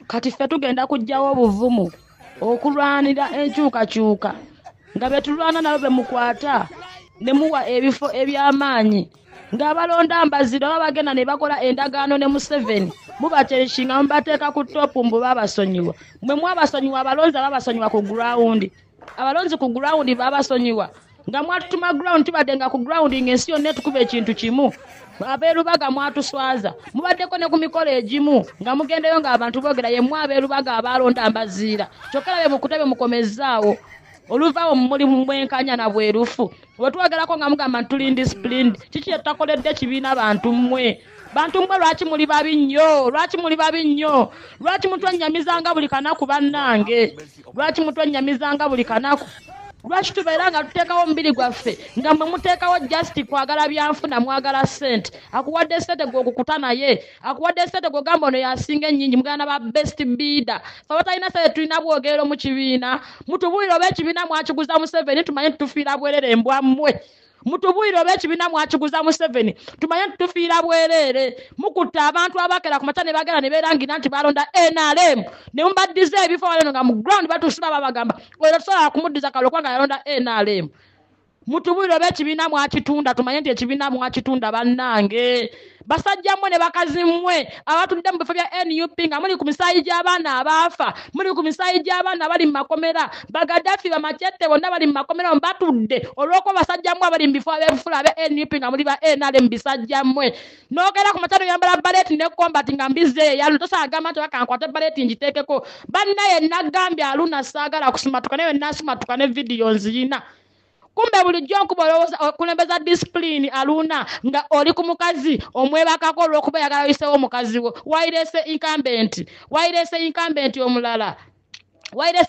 kati ffe tugenda kujjawo obuvumu okulwanira enkyukakyuka nga betulwana nabo bemukwata ne muwa ebifo eby'amaanyi ng'abalonda mbazira babagenda ne bakola endagaano ne Museveni mubatereshinga mubateeka ku topu mbu babasonyiwa mwe mwabasonyiwa abalonzi babasonyiwa ku ground abalonzi ku ground babasonyiwa nga mwatutuma ground tubadde nga ku ground ng'ensi yonna etukuba ekintu kimu abeerubaga mwatuswaza mubaddeko ne ku mikolo egimu nga mugendeyo ng'abantu boogera ye mwabeerubaga abalonda mbaziira kyokka labe mukutebe mukomezzaawo oluvaawo muli mwenkanya na bwerufu bwe twogerako nga mugamba ntuli indisciplined kiki yetakoledde kibiina bantu mmwe lwaki muli babi nnyo lwaki mutwennyamizanga buli kanaku bannange lwaki mutwennyamizanga buli kanaku lwaki tubeera nga tuteekawo omubiri gwaffe nga mwe muteekawo just kwagala byanfuna mwagala ssente akuwadde ssente gwe okukuta naye akuwadde ssente gwe ogamba ono yasinga ennyingi muganda ba best bidder fe batalina ssente tulina bwogerero mu kibiina mutubuulire oba ekibiina mwakiguza Museveni tumanye tutufiira bwerere embwammwe mutubuulire oba ekibiina mwakiguza Museveni tumanye tutufiira bwerere mukutta abantu abakera ku mata ne bagenda ne beerangira nti balonda NRM ne mubaddiza ebifo wano nga mu ground batusiba babagamba oyo tosobola kumuddiza kalulu kubanga yalonda NRM mutubuulire oba ekibiina mwakitunda tumanye nti ekibiina mwakitunda bannange basajja mmwe ne bakazi mmwe abatudde mu bifo bya NUP nga muli ku misaayi gy'abaana abaafa muli ku misaayi gy'abaana bali mu makomera Bagaddafi bamakyette bonna bali mu makomera batudde olw'okuba basajja mmwe abali mu bifo ab'ebifula ab'e NUP nga muli ba NRM bisajja mmwe n'ogera ku matano yambala baleti ne combat nga mbize yalu tosagamba nti bakankwate baleti ngiteekeko bannaye nagambye Aluna saagala kusumatuka naye nasumatuka ne video nziyina kumbe bulijjo nkuba olowooza okulembeza discipline Aluna nga oli ku mukazi omwebakako olw'okuba yagala oyiseewo omukazi wo wayirese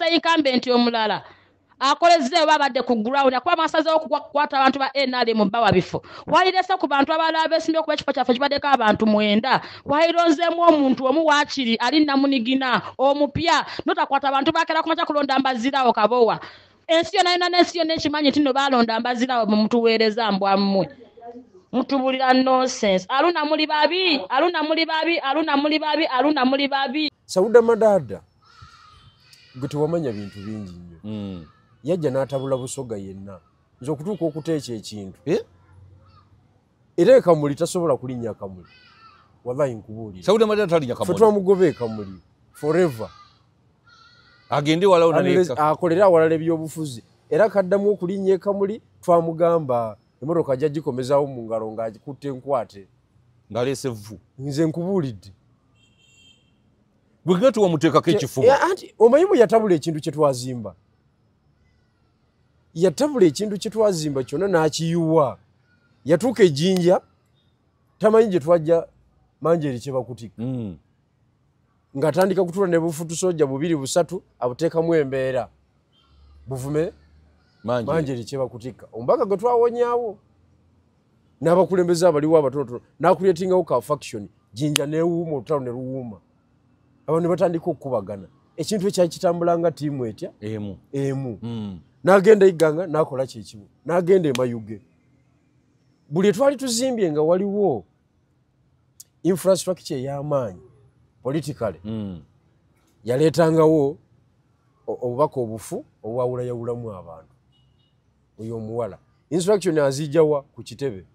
incumbent omulala akolezze babadde ku ground akuba amasazeewo okukwata abantu ba NRM bawa bifo wayirese ku bantu abalala abeesimbye okuba ekifo kyaffe kibaddeko abantu 9 wayironzeemu omuntu omu waakiri ali namunigina omupya notakwata abantu bakera kumakya kulonda mbazirawo kabowa ensi yonna n'ensi yonna ekimanyi nti no balonda mbazirawo mutuweereza mbwammwe mutubulira nonsense Aluna muli babi Sauda Madada gwe tewamanya bintu bingi nnyo yajja n'atabula Busoga yenna nze okutuuka okuteeka ekintu era Kamuli tasobola kulinnya Kamuli wallahi nkubuulira Sauda Madada talinya Kamuli fe twamugobe Kamuli forever agende wala onaleka akolera awalala ebyobufuzi era kaddamu okulinnya Kamuli twamugamba emmotoka ajja gikomezaawo mu ngalo ng'agikutte nkwate ng'aleese vvu nze nkubuulidde bwe gatu wamuteekako ekifuba anti omanyimu yatabula ekintu kye twazimba kyonna n'akiyuwa yatuuka ejjinja tamanyi gye twajja manjeeri kye bakutika ng'atandika kutuula ne bufutusojja 2-3 abuteekamu embeera buvume manjeeri kye bakutika omubaka gwe twawonyaawo n'abakulembeze abaliwo abatonotono n'akuleetingawo ka faction jjinja neewuuma olutalo ne luwuuma abantu ne batandika okukubagana ekintu ekyali kitambula nga ttiimu etya emu n'agenda Iganga n'akola kyekimu n'agenda Mayuge buli etwali tuzimbye nga waliwo infrastructure ey'amaanyi politically yaleetangawo obubaka obufu obwawulayawulamu abantu oyo omuwala instruction azijjawa ku kitebe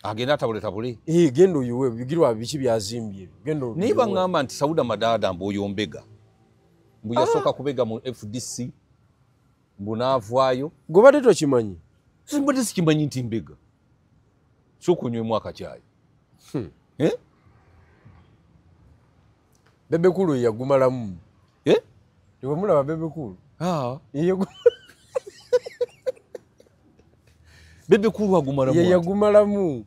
agenda tabule genda oyiwe bigirwa biki byazimbye naye baŋŋamba nti Sauda Madada mbu oyo mbega mbu yasooka kubega mu FDC mbu naavaayo gwe badde tokimanyi simbadde sikimanyi nti mbega sooka onywemu akacyayi Bebekulu yagumalamu tewamulaba Bebekulu Bebekulu agumalamu yagumalamu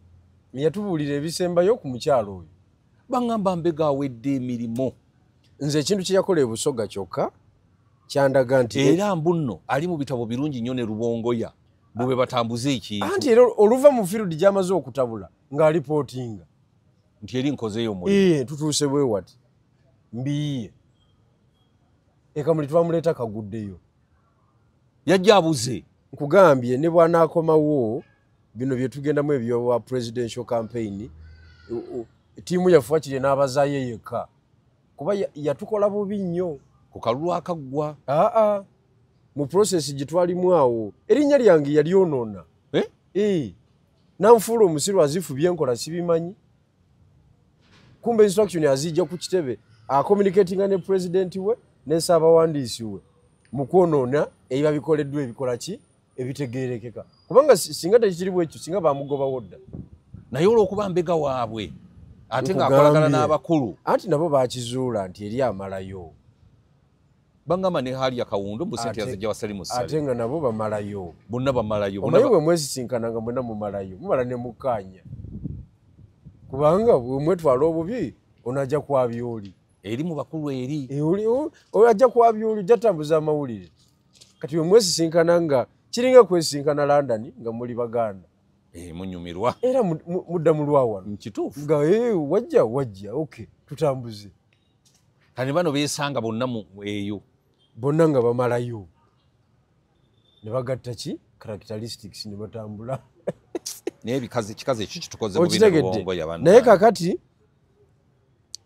yatubuulira ebisembayo ku mukyalo oyo baŋŋamba mbega awedde emirimu nze ekintu kye yakola e Busoga kyokka kyandaga nti era mbuno ali mu bitabo birungi nnyo ne Rubongoya bwe batambuze ekintu anti era oluva mu field gy'amaze okutabula ng'alipootinga nti eri nkozeeyo omulimu tutuuse bwe wati mbiyiye Kamuli twamuleeta kaguddeyo yajja abuze nkugambye ne bwanaakomawo bino bye tugendamu ebyowa presidential campaign ttiimu yaffe wakiri n'abazaayo yekka kuba yatukola bubi nnyo ku kalulu akaggwa. Mu process gitwalimu awo erinnya lyange yali onoona nanfuula omusiru azifu byenkola sibimanyi kumbe instruction azijja ku kitebe acommunicatinga ne president we ne ssaabawandiisi we mu kwonoona ebiba bikoleddwa ebikola ki ebitegeerekeka kubanga singa tekirimu ekyo singa bamugobawo dda naye olw'okuba mbega waabwe ate ng'akolagana n'abakulu anti nabo baakizuula nti eri amalayo bangamba ne hali akawundo mu sente yazijja wasali mu ssale ate nga nabo bamalayo bonna bamalayo omanyi bwe mwesisinkananga mwenna mumalayo mumala ne mukkaanya kubanga bwe mwetwala obubi onajja kwabya oli eri mu bakulu eri ajja kwabya oli ojja tambuza amawulire kati bwe mwesisinkana nga kiringa kwesisinkana London nga muli baganda munyumirwa era mudda mu lwawano nkituufu nga wajja okay tutambuze kati bano beesanga bonna eyo bonna nga bamalayo ne bagatta ki characteristics ne batambula naye kikazi ekyo kitukoze mu bino bwongo yabantu naye kakati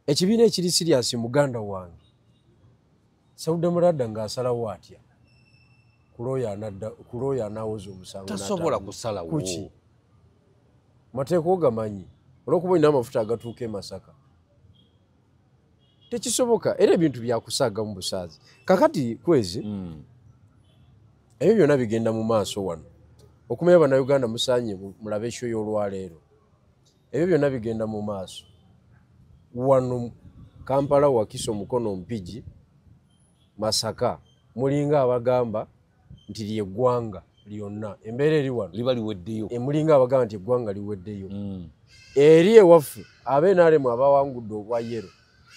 ekibiina ekiri serious muganda wange Sauda Murada ng'asalawo atya kulooya anaawoza omusango tasobola kusalawo kuki mateeka ogamanyi olw'okuba olina amafuta agatuuka e Masaka tekisoboka era ebintu byakusaaga mu busaazi kakati kwezi ebyo byonna bigenda mu maaso wano okumanya bannayuganda musaanye mulabe ekyo y'olwaleero ebyo byonna bigenda mu maaso wano Kampala Wakiso Mukono Mpigi Masaka mulinga abagamba nti ly'eggwanga lyonna embeera eri wano liba liweddeyo mulinga abagamba nti eggwanga liweddeyo eri ewaffe ab'enaremu abawangudde obwa yero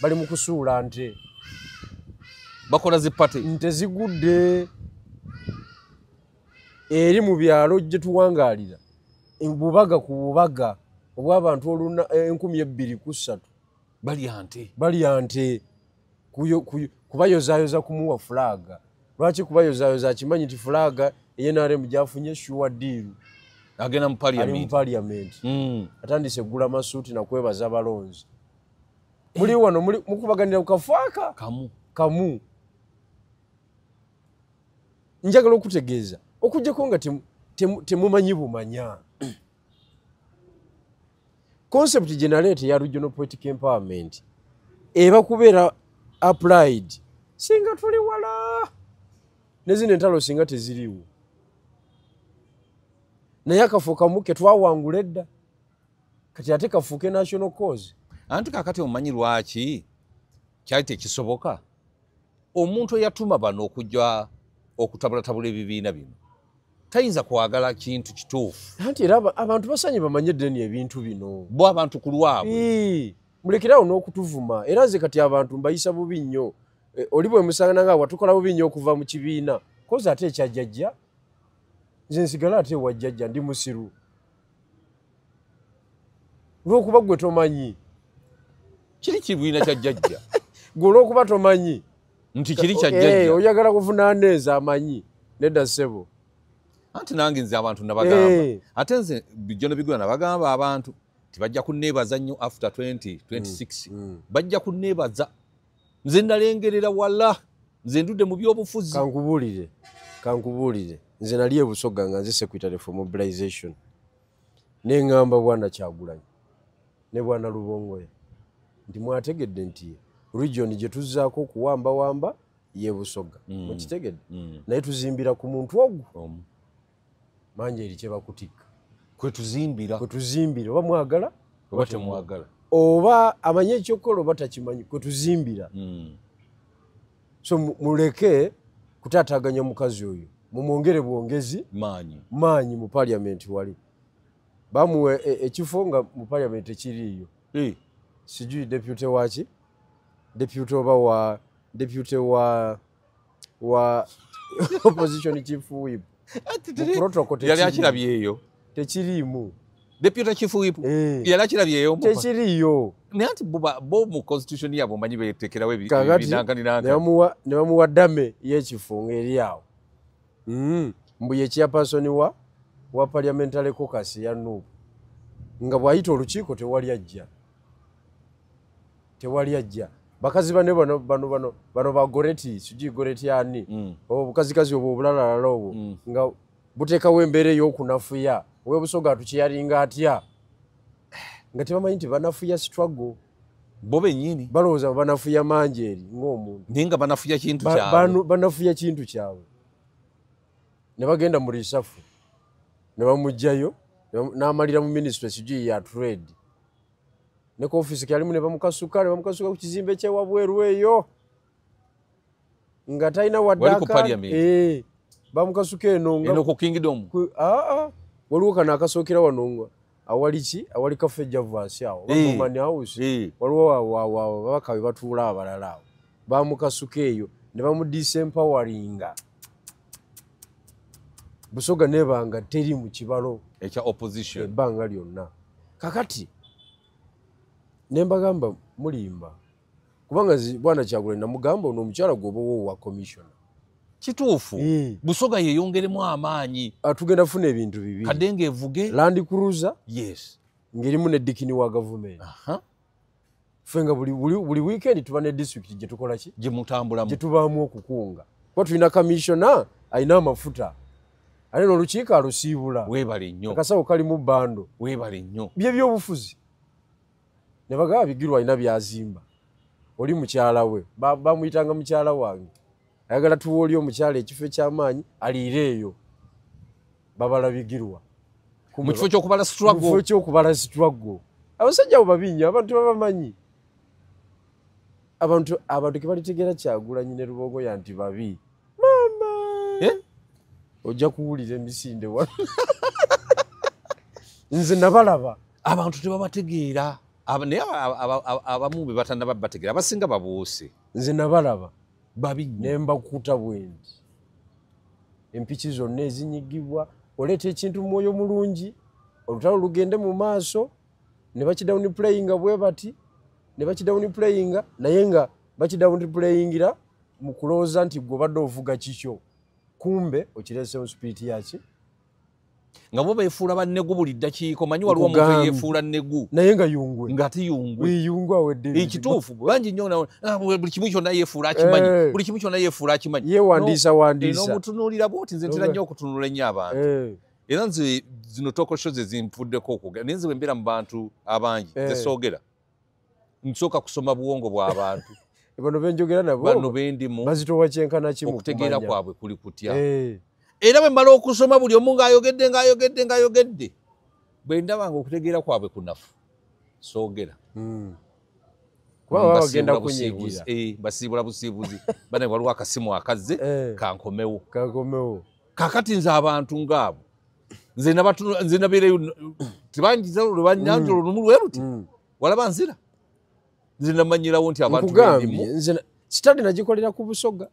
bali mu kusuula nte bakola zipate nte zigudde eri mu byalo gye tuwangaalira bubaga ku bubaga obw'abantu oluna 2,203 balya nte kubayozaayoza kumuwa fulaaga lwaki kubayozaayoza akimanyi nti fulaaga eyenaremu gyafunye shuwa diiru agenda mu parliament atandise eggula masuuti nakwebaza balonzi muli wano mukubaganira ku kafaaka kamu njagala okutegeeza okujjako nga temumanyi bumanya concept generate ya regional political empowerment eba kubeera applied singa tuli wala nezino entalo singa teziriwo naye akafuuka muke twawangula edda kati ate kafuuke national cause anti kakati omumanyi lwaki kyali tekisoboka omuntu eyatuma bano okujja okutabulatabula ebibiina bino tayinza kwagala kintu kituufu anti era abantu basanye bamanye ddeni ebintu bino bo abantu ku lwabwe mulekerawo n'okutuvuma era nze kati abantu mbayisa bubi nnyo oli bwe musangana nga watukola bubi nnyo okuva mu kibiina kozi ate ekyajjajja nze nsigala ate ewajjajja ndi musiru lw'okuba gwe tomanyi kiri kibiina kya jjajja gwe olw'okuba tomanyi nti kiri kya jjajja oyagala kuvunaaneza amanyi nedda ssebo anti nange nze abantu nabagamba ate nze bijjo ne bigula nabagamba abantu tibajja kunneebaza nnyo after 2026 bajja kunneebaza nze ndalengerera wala nze ndudde mu byobufuzi kankubuulire nze nali ebusoga nga nze secretary for mobilization neŋŋamba bwana Kyagulanyi ne bwana Lubongoya nti mwategedde nti region gye tuzzaako okuwambawamba yebusoga mukitegedde naye tuzimbira ku muntu ogwo manje eri kye bakutikka kwe tuzimbira oba mwagala oba temwagala oba amanyi ekyokukola oba takimanyi kwe tuzimbira so muleke kutaataganya mukazi oyo mumwongere bwongezi maanyi mu parliament wali bamuwe ekifo nga mu parliament ekiriiyo sijui deputy waki deputy oba wa deputy wa opposition chief whip yali akirabyeyo tekiriimu deputy chief whip yali akirabyeyo tekiriiyo naye anti bo mu constitution yabo manyi betekerawo ebinanganinanga ne bamuwa ddame y'ekifo ng'eri awo mbu ye chairperson wa parliamentary caucus ya Nuupu nga bw'ayita olukiiko tewali ajja bakazi bane bano bagoreti siji goreti yani obukazikazi obwo bulalala obwo nga buteekawo embeera ey'okunafuya Owebusoga atukiyalinga atya nga tebamanyi nti banafuya struggle bo bennyini balowooza banafuya manjeeri ng'omuntu naye nga banafuya kintu kyabwe banafuya kintu kyabwe ne bagenda mu risafu ne bamugjayo n'amalira mu ministry sijui ya trade ne ku office kyalimu ne bamukasuka ku kizimbe kyewabweru eyo nga talina waddaka bamukasuka eno ku Kingdom waliwo kano akasookera wano awali Cafe Javas awo Bamani House waliwo babaka we batuula abalala awo bamukasuka eyo ne bamudisempoweringa Busoga nebanga teri mu kibalo ekya opposition ebbanga lyonna kakati nembagamba mulimba kubanga bwana Kyagulanyi namugamba ono omukyala gwobawo wa commissioner kituufu Busoga yeyongeremu amaanyi atugenda funa ebintu bibiri Kadenge evuge Land Cruiser yes ngerimu ne dikini wa government fenga buli weekend tuba ne district gye tukola ki gye mutambulamu gye tubaamu okukunga kwa tulina commissioner alina amafuta alina olukiiko alusiibula weebale nnyo akasawo kali mu bando weebale nnyo bye byobufuzi ne bagaba Bigirwa alina byazimba oli mukyala we bamuyitanga mukyala wange ayagala tuwa oli omukyala ekifo eky'amaanyi aliireeyo babala Bigirwa mu kifo ky'okubala struggle abasajja abo babinnya abantu babamanyi abantu ke balitegeera Kyagulanyi ne Lubogoya nti babi mama ojja kuwulira emisinde wano nze nabalaba abantu tebabategeera naye abamu be batannaba bategeera abasinga babuuse nze nabalaba babi ne mbakuta bwendi empiki zonna ezinyigibwa oleeta ekintu mu mwoyo mulungi olutalo lugende mu maaso ne bakidown playinga bwe bati ne bakidown playinga naye nga bakidown playingira mu kulowooza nti gwe obadde ovuga kikyo kumbe okirese mu spirit yaki nga bo beefuula bannegu buli ddakiiko manyi waliwo omuntu yeefuula nnegu naye nga yungwe ng'ate yungwe awedde ekituufu bangi nnyo buli kimu kyonna yeefuula akimanyi buli kimu kyonna yeefuula akimanyi yeewandiisa n'omutunuulira bwoti nze ntera nnyo okutunuula ennyo abantu era nze zino talk show ze zinfuddeko okugera naye nze bwe mbeera mu bantu abangi nze soogera nsooka kusoma buwongo bw'abantu bano benjogera nabo bano bendimu bazitowa kyenkana kimu okutegeera kwabwe kuli kutya era bwe mmala okusoma buli omu ng'ayogedde bwe ndabanga okutegeera kwabwe kunafu soogera kuba bagenda kunyigira basiibula busiibuzi bane waliwo akasimu akazze kankomewo kakati nze abantu ng'abo nze nabeereyo tebanjiza lwebanyanjula olumu lweruti walaba nzira nze namanyirawo nti abantu nze sitadi nagikolera ku Busoga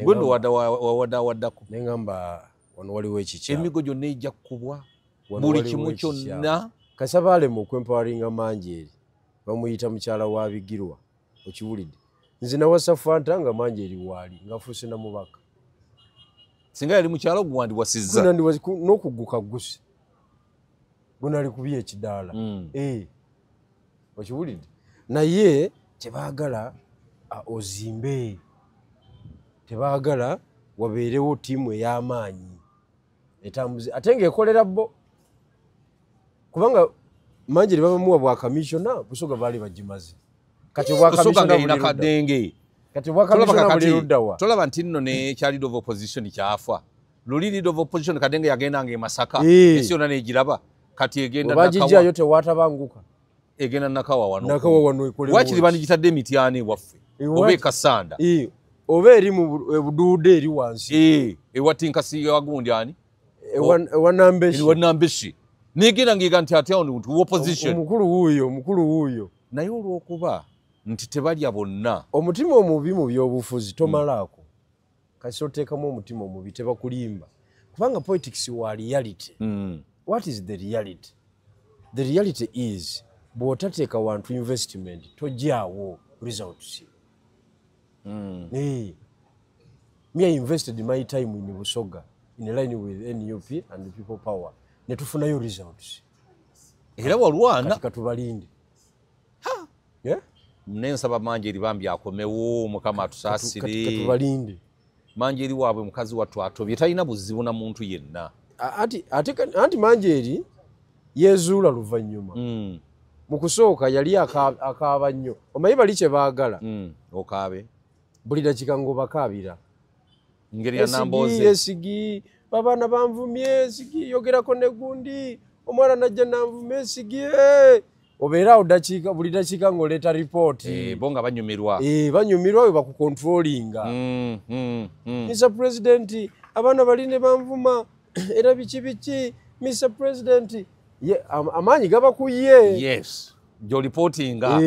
gwe ndo wawaddako neŋŋamba wano waliwo ekikyalo emigo gyonna ejja kkubwa buli kimu kyonna Kasabalemu okwempawalinga Manjeeri bamuyita mukyala wa Bigirwa okiwulidde nze nawasa Fanta nga Manjeeri waali ngafuuse na mubaka singa yali mukyala ogwandibwasizza n'okugguka guse gunali kubya ekidaala okiwulidde naye tebaagala ozimbe tebaagala wabeerewo ttiimu ey'amaanyi etambuze ate ng'ekolera bo kubanga Manjeeri babamuwa bwa kamishona Busoga baali bagimaze kati bwa kamishona Kadenge kati bwa kamishona buli luddawa tolaba nti nno ne kyali leader of opposition kyafa luli leader of opposition Kadenge yagendanga e Masaka ensi yonna n'egiraba kati egenda bagijjayo tewatabanguka egenda Nakawa wano ekolewa wakiri bandigitadde emityani waffe oba ekasanda oba eri mu buduude eri wansi ewatinkasi wagundi ani ewanambeshi negenda ngega nti ate nti opposition omukulu wuuyo naye olw'okuba nti tebalya bonna omutima omubi mu byobufuzi tomalaako kasi oteekamu omutima omubi tebakulimba kubanga politics wa reality what is the reality? The reality is bw'otateeka wantu investment tojjaawo results. Me I invested my time in Busoga in line with NUP and the People Power. Ne tufunayo results. Era walwana katika tubalinde. Yeah? nensaba Manjeri bambi akomewo Mukama atusaasire katubalinde Manjeri waabwe mukazi wattu atobye talina buzibu na muntu yenna anti Manjeri yezuula luvannyuma mu kusooka yali akaaba nnyo omanyi bali kye baagala okaabe buli dakika ngo bakaabira ngeri ya Namboze Esigi babaana banvumye Esigi yogerako ne gundi omwana najja nanvumye Esigi obeera dakiika buli dakiika ng'oleeta ripooti bo nga banyumirwa banyumirwa we bakukontrolinga Mr President abaana baline banvuma era biki Mr President amaanyi gaba ku ye yes jo reportinga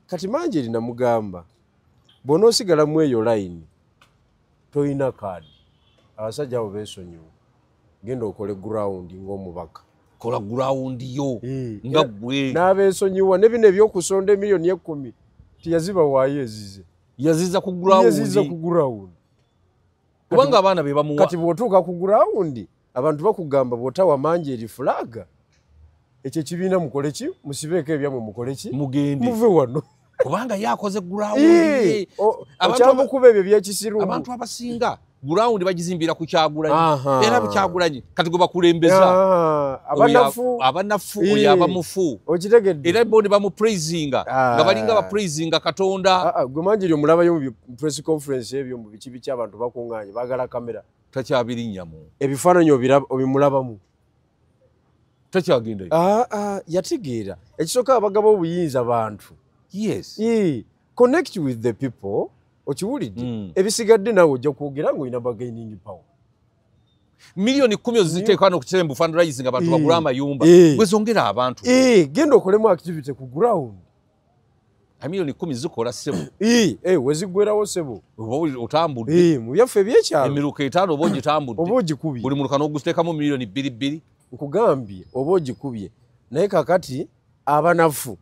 kati Manjeri namugamba bw'onoosigala mu eyo line toyina kaadi abasajja abo beesonyiwa genda okole ground ng'omubaka kola ground yo nga gwe n'abeesonyiwa ne bino ebyokusonda emiliyoni 10 tiyaziba waayo ezize yaziza ku ground kubanga abaana be bamuwa kati bw'otuuka ku ground abantu bakugamba bw'otawa Manjeri fulaga ekyo kibiina mukole ki musibeeko ebyamwe mukole ki mugende muve wano kubanga yakoze ground okyamukuba ebyo byekisiru abantu abasinga ground bagizimbira ku Kyagulanyi era Kyagulanyi kati gwe bakulembeza abanafu oyo abamufu okitegedde era bondi bamupraisinga nga balinga bapraisinga Katonda gwe Manjeri omulabayo mu press conference ebyo mu bikibi ky'abantu bakuŋŋaanye baagala kamera takyabirinyamu ebifaananyi obimulabamu takyagendayo yategeera ekisooka abagaba obuyinza bantu yes connect with the people okiwulidde ebisigadde naawe ojja kwogera ng'olina bargaining power miliyoni 10 oziteeka no kukitembu fundraising abantu bagula amayumba gwezongera abantu genda okolemu activity ku ground miliyoni 10 zikola sebo wezigwerawo sebo otambudde mu byaffe ebyekyalo emiruka 5 oba ogitambudde oba ogikubye buli muruka n'oguteekamu miliyoni 2 nkugambye oba ogikubye naye kakati abanafu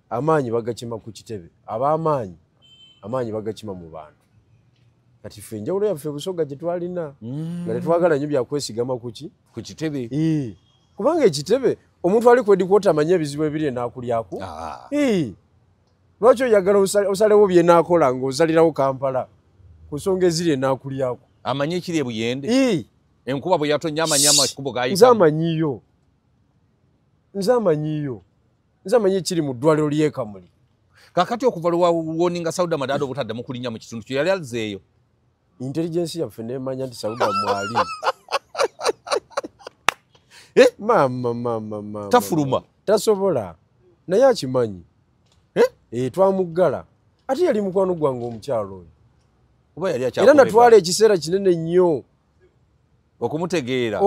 amaanyi bagakima ku kitebe ab'amaanyi amaanyi bagakima mu bantu kati ffe enjawulo yaffe Busoga gye twalina nga tetwagala nnyo byakwesigama ku kitebe kubanga ekitebe omuntu ali kwedikwota amanye ebizibu ebiri enaakulyako lwaki oyagala osalewo byenaakola ng'osalirawo Kampala ku nsonga eziri enaakulyako amanye ekiri ebuyende enkuba bwe yatonnya amanye amakubo gayita nze amanyi ekiri mu ddwaliro ly'ekamuli kakati okuva lwoninga Sauda Madado obutaddamu kulinnya mu kitundu kyo yali azeeyo intelligence yaffe nemanya nti Sauda mwali mama tafuluma tasobola naye akimanyi twamuggala ate yali mukwano gwange omukyalo oyo oba yali era natwala ekiseera kinene nnyo okumutegeera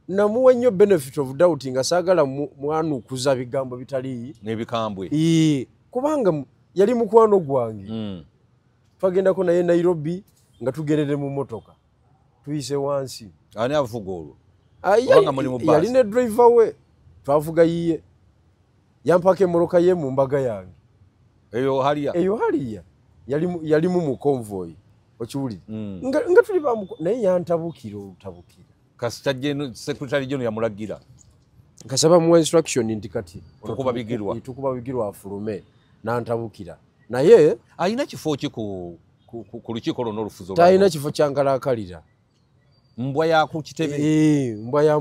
namuwa nnyo benefit of doubt nga saagala mwanukuza bigambo bitali n'ebikambwe kubanga yali mukwano gwange twagendako naye Nairobi nga tugendere mu motoka tuyise wansi ani avuga olwo yali ne driver we twavuga yiye yampaka emmotoka ye mu mbaga yange eyo haliya yalimu mu convoy okiwulire nga tuli naye yantabukira olutabukira kasita secretary general yamulagira nkasaba muwa instruction nti kati tukuba bigirwa afulume nantabukira naye alina kifo ki ku lukiiko lwonna olufuzo talina kifo kyankalakalira mbwa yaku kitebe mbwa ya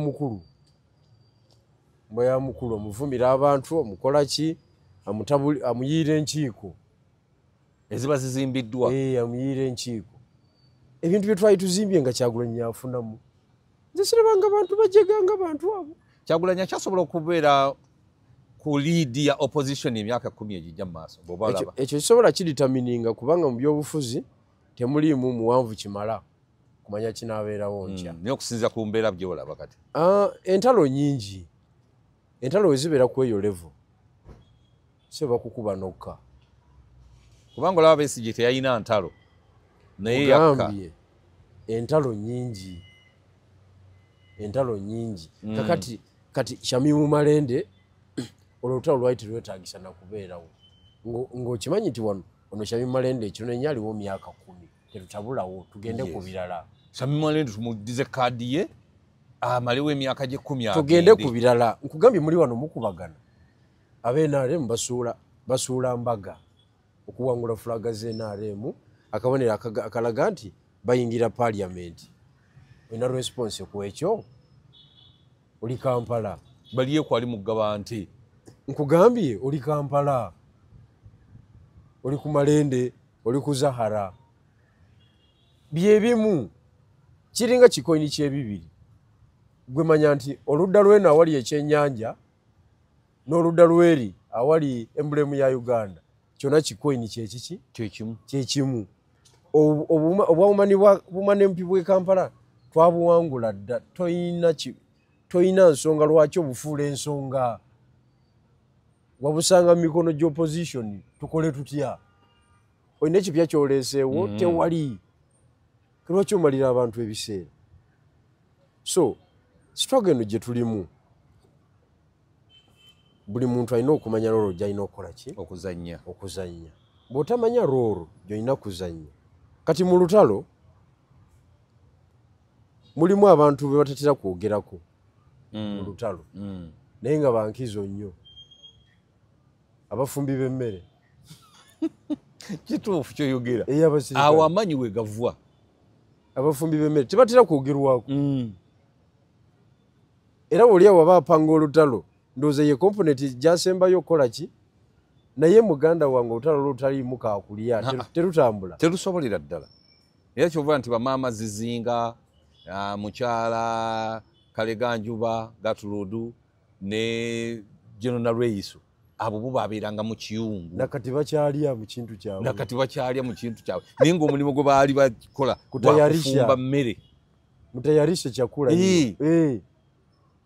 mukulu omuvumira abantu omukola ki amuyiira enkiiko eziba zizimbiddwa amuyiira enkiiko ebintu bye twali tuzimbye nga Kyagulanyi yafunamu nze sirabanga abantu bajeganga bantu abo Kyagulanyi akyasobola okubeera ku lead ya opposition emyaka 10 ejijja mu maaso ekyo kisobola kiritamininga kubanga mu byobufuzi temuliimu muwanvu kimala kumanya kinaabeerawo ntya naye okusinziira ku mbeera byolaba kati entalo nyingi entalo wezibeera ku eyo level seba kukuba nokka kubanga olaba Besigye teyalina ntalo naye yakka entalo nyingi kati Shamimu Malende olutalo lwali terwetaagisa nakubeerawo ng'okimanyi nti wano ono Shamimu Malende ekino enya aliwo myaka 10 terutabulawo tugende ku birala Shamimu Malende tumudize kaadi ye amaliwo emyaka gye 10 tugende ku birala nkugambye muli wano mukubagana NRM basuula mbaga okuwangula fulaga ze NRM akabonera akalaga nti bayingira parliament. Olina response ku ekyo? Oli Kampala. Baliye kwali mugaba nti. Nkugambye oli Kampala. Oli ku Malende, oli ku Zahara. Byebimu. Kiringa kikoini kyebibiri. Gwe manya nti oludda lweno awali ekyennyanja n'oludda lweri awali emblemu ya Uganda. Kyona kikoini kyekiki? Kyekimu. Obumanempi bw'e Kampala twabuwangula dda. Toyina nsonga lwaki obufuula ensonga. Wabusanga mu mikono gy'opposition tukole tutya. Olina ekipya kyoleeseewo tewali. Lwaki omalira abantu ebiseera? So, struggle eno gye tulimu. Buli muntu alina okumanya roolo gy'alina okukola ki? Okuzannya. Bw'otamanya roolo gy'olina kuzannya. Kati mu lutalo mulimu abantu be batatera kwogerako mu lutalo. Naye nga bankizo nnyo. Abafumbi b'emmere. Kituufu kyoyogera. Awo amanyi we gavwa. Abafumbi b'emmere tebatera kwogerwako. Era oli awo aba apanga olutalo ndowooza ye komponenti gy'asembayo okukola ki? Naye muganda wange olutalo lutaliimu kaakulya terutambula. Terusobolera ddala. Era kyova nti bamaama Zizinga, mukyala Kaleganjuba, Gatuludu ne General Reisu. Abo bo babeeranga mu kiyungu. Nakati bakyalya mu kintu kyabwe. Naye ng'omulimu gwe baali bakola kufumba mmere. Mutayarisha chakula.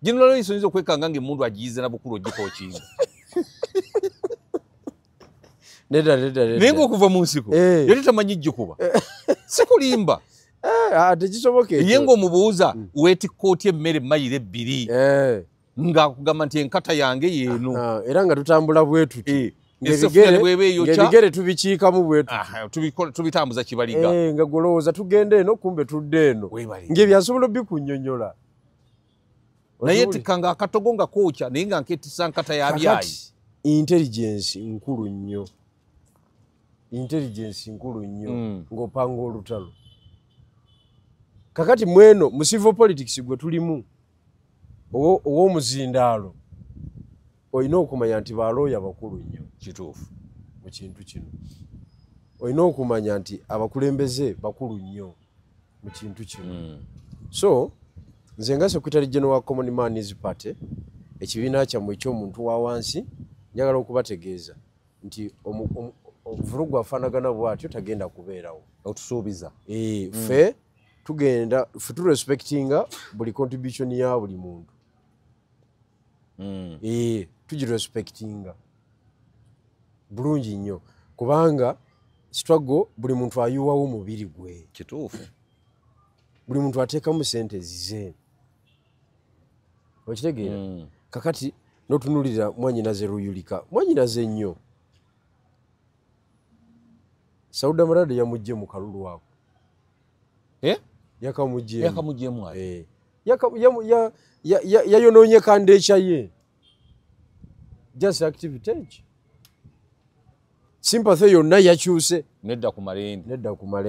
General Reisu oyinza okwekanga ng'emmundu agiyize na bukulu ogikookinga. Naye ng'okuva mu nsiko yali tamanyi gikuba. Sikulimba. Tekisoboka ekyo. Ye ng'omubuuza weetikka otya emmere mayiro 2 ng'akugamba nti enkata yange yeeno. Era nga tutambula bwe tuti. Ng'ebigere tubikiikamu bwe tuti. Tubitambuza kibaliga. Nga golowooza tugenda eno kumbe tudde eno. Ng'ebyasobola bikunnyonnyola. Naye tikanga akatogo nga kookya naye nga nketisa nkata ya byayi. Intelligence nkulu nnyo. Ng'opanga olutalo. Kakati mweno mu civil politics gwe tulimu ow'omuzindaalo olina okumanya nti balooya bakulu nnyo. Kituufu. Mu kintu kino olina okumanya nti abakulembeze bakulu nnyo mu kintu kino. So nze nga Secretary General wa Common Man's Party ekibiina kyammwe eky'omuntu wa wansi njagala okubategeeza nti obuvulugu afaanagana bw'atyo tagenda kubeerawo. Otusuubiza. Ffe tugenda turespectinga buli contribution ya buli muntu. Tugirespectinga bulungi nnyo kubanga struggle buli muntu ayuwawo omubiri gwe. Kituufu. Buli muntu ateekamu sente zize. Okitegeera? Kakati n'otunuulira Mwanyinaze Ruyulika. Mwanyinaze nnyo. Sauda Marada yamugye mu kalulu ako. Yakamuggyemu ayo. Yayonoonye kandeekya ye. Just activity. Sympathy yonna yakyuse. Nedda ku Malende.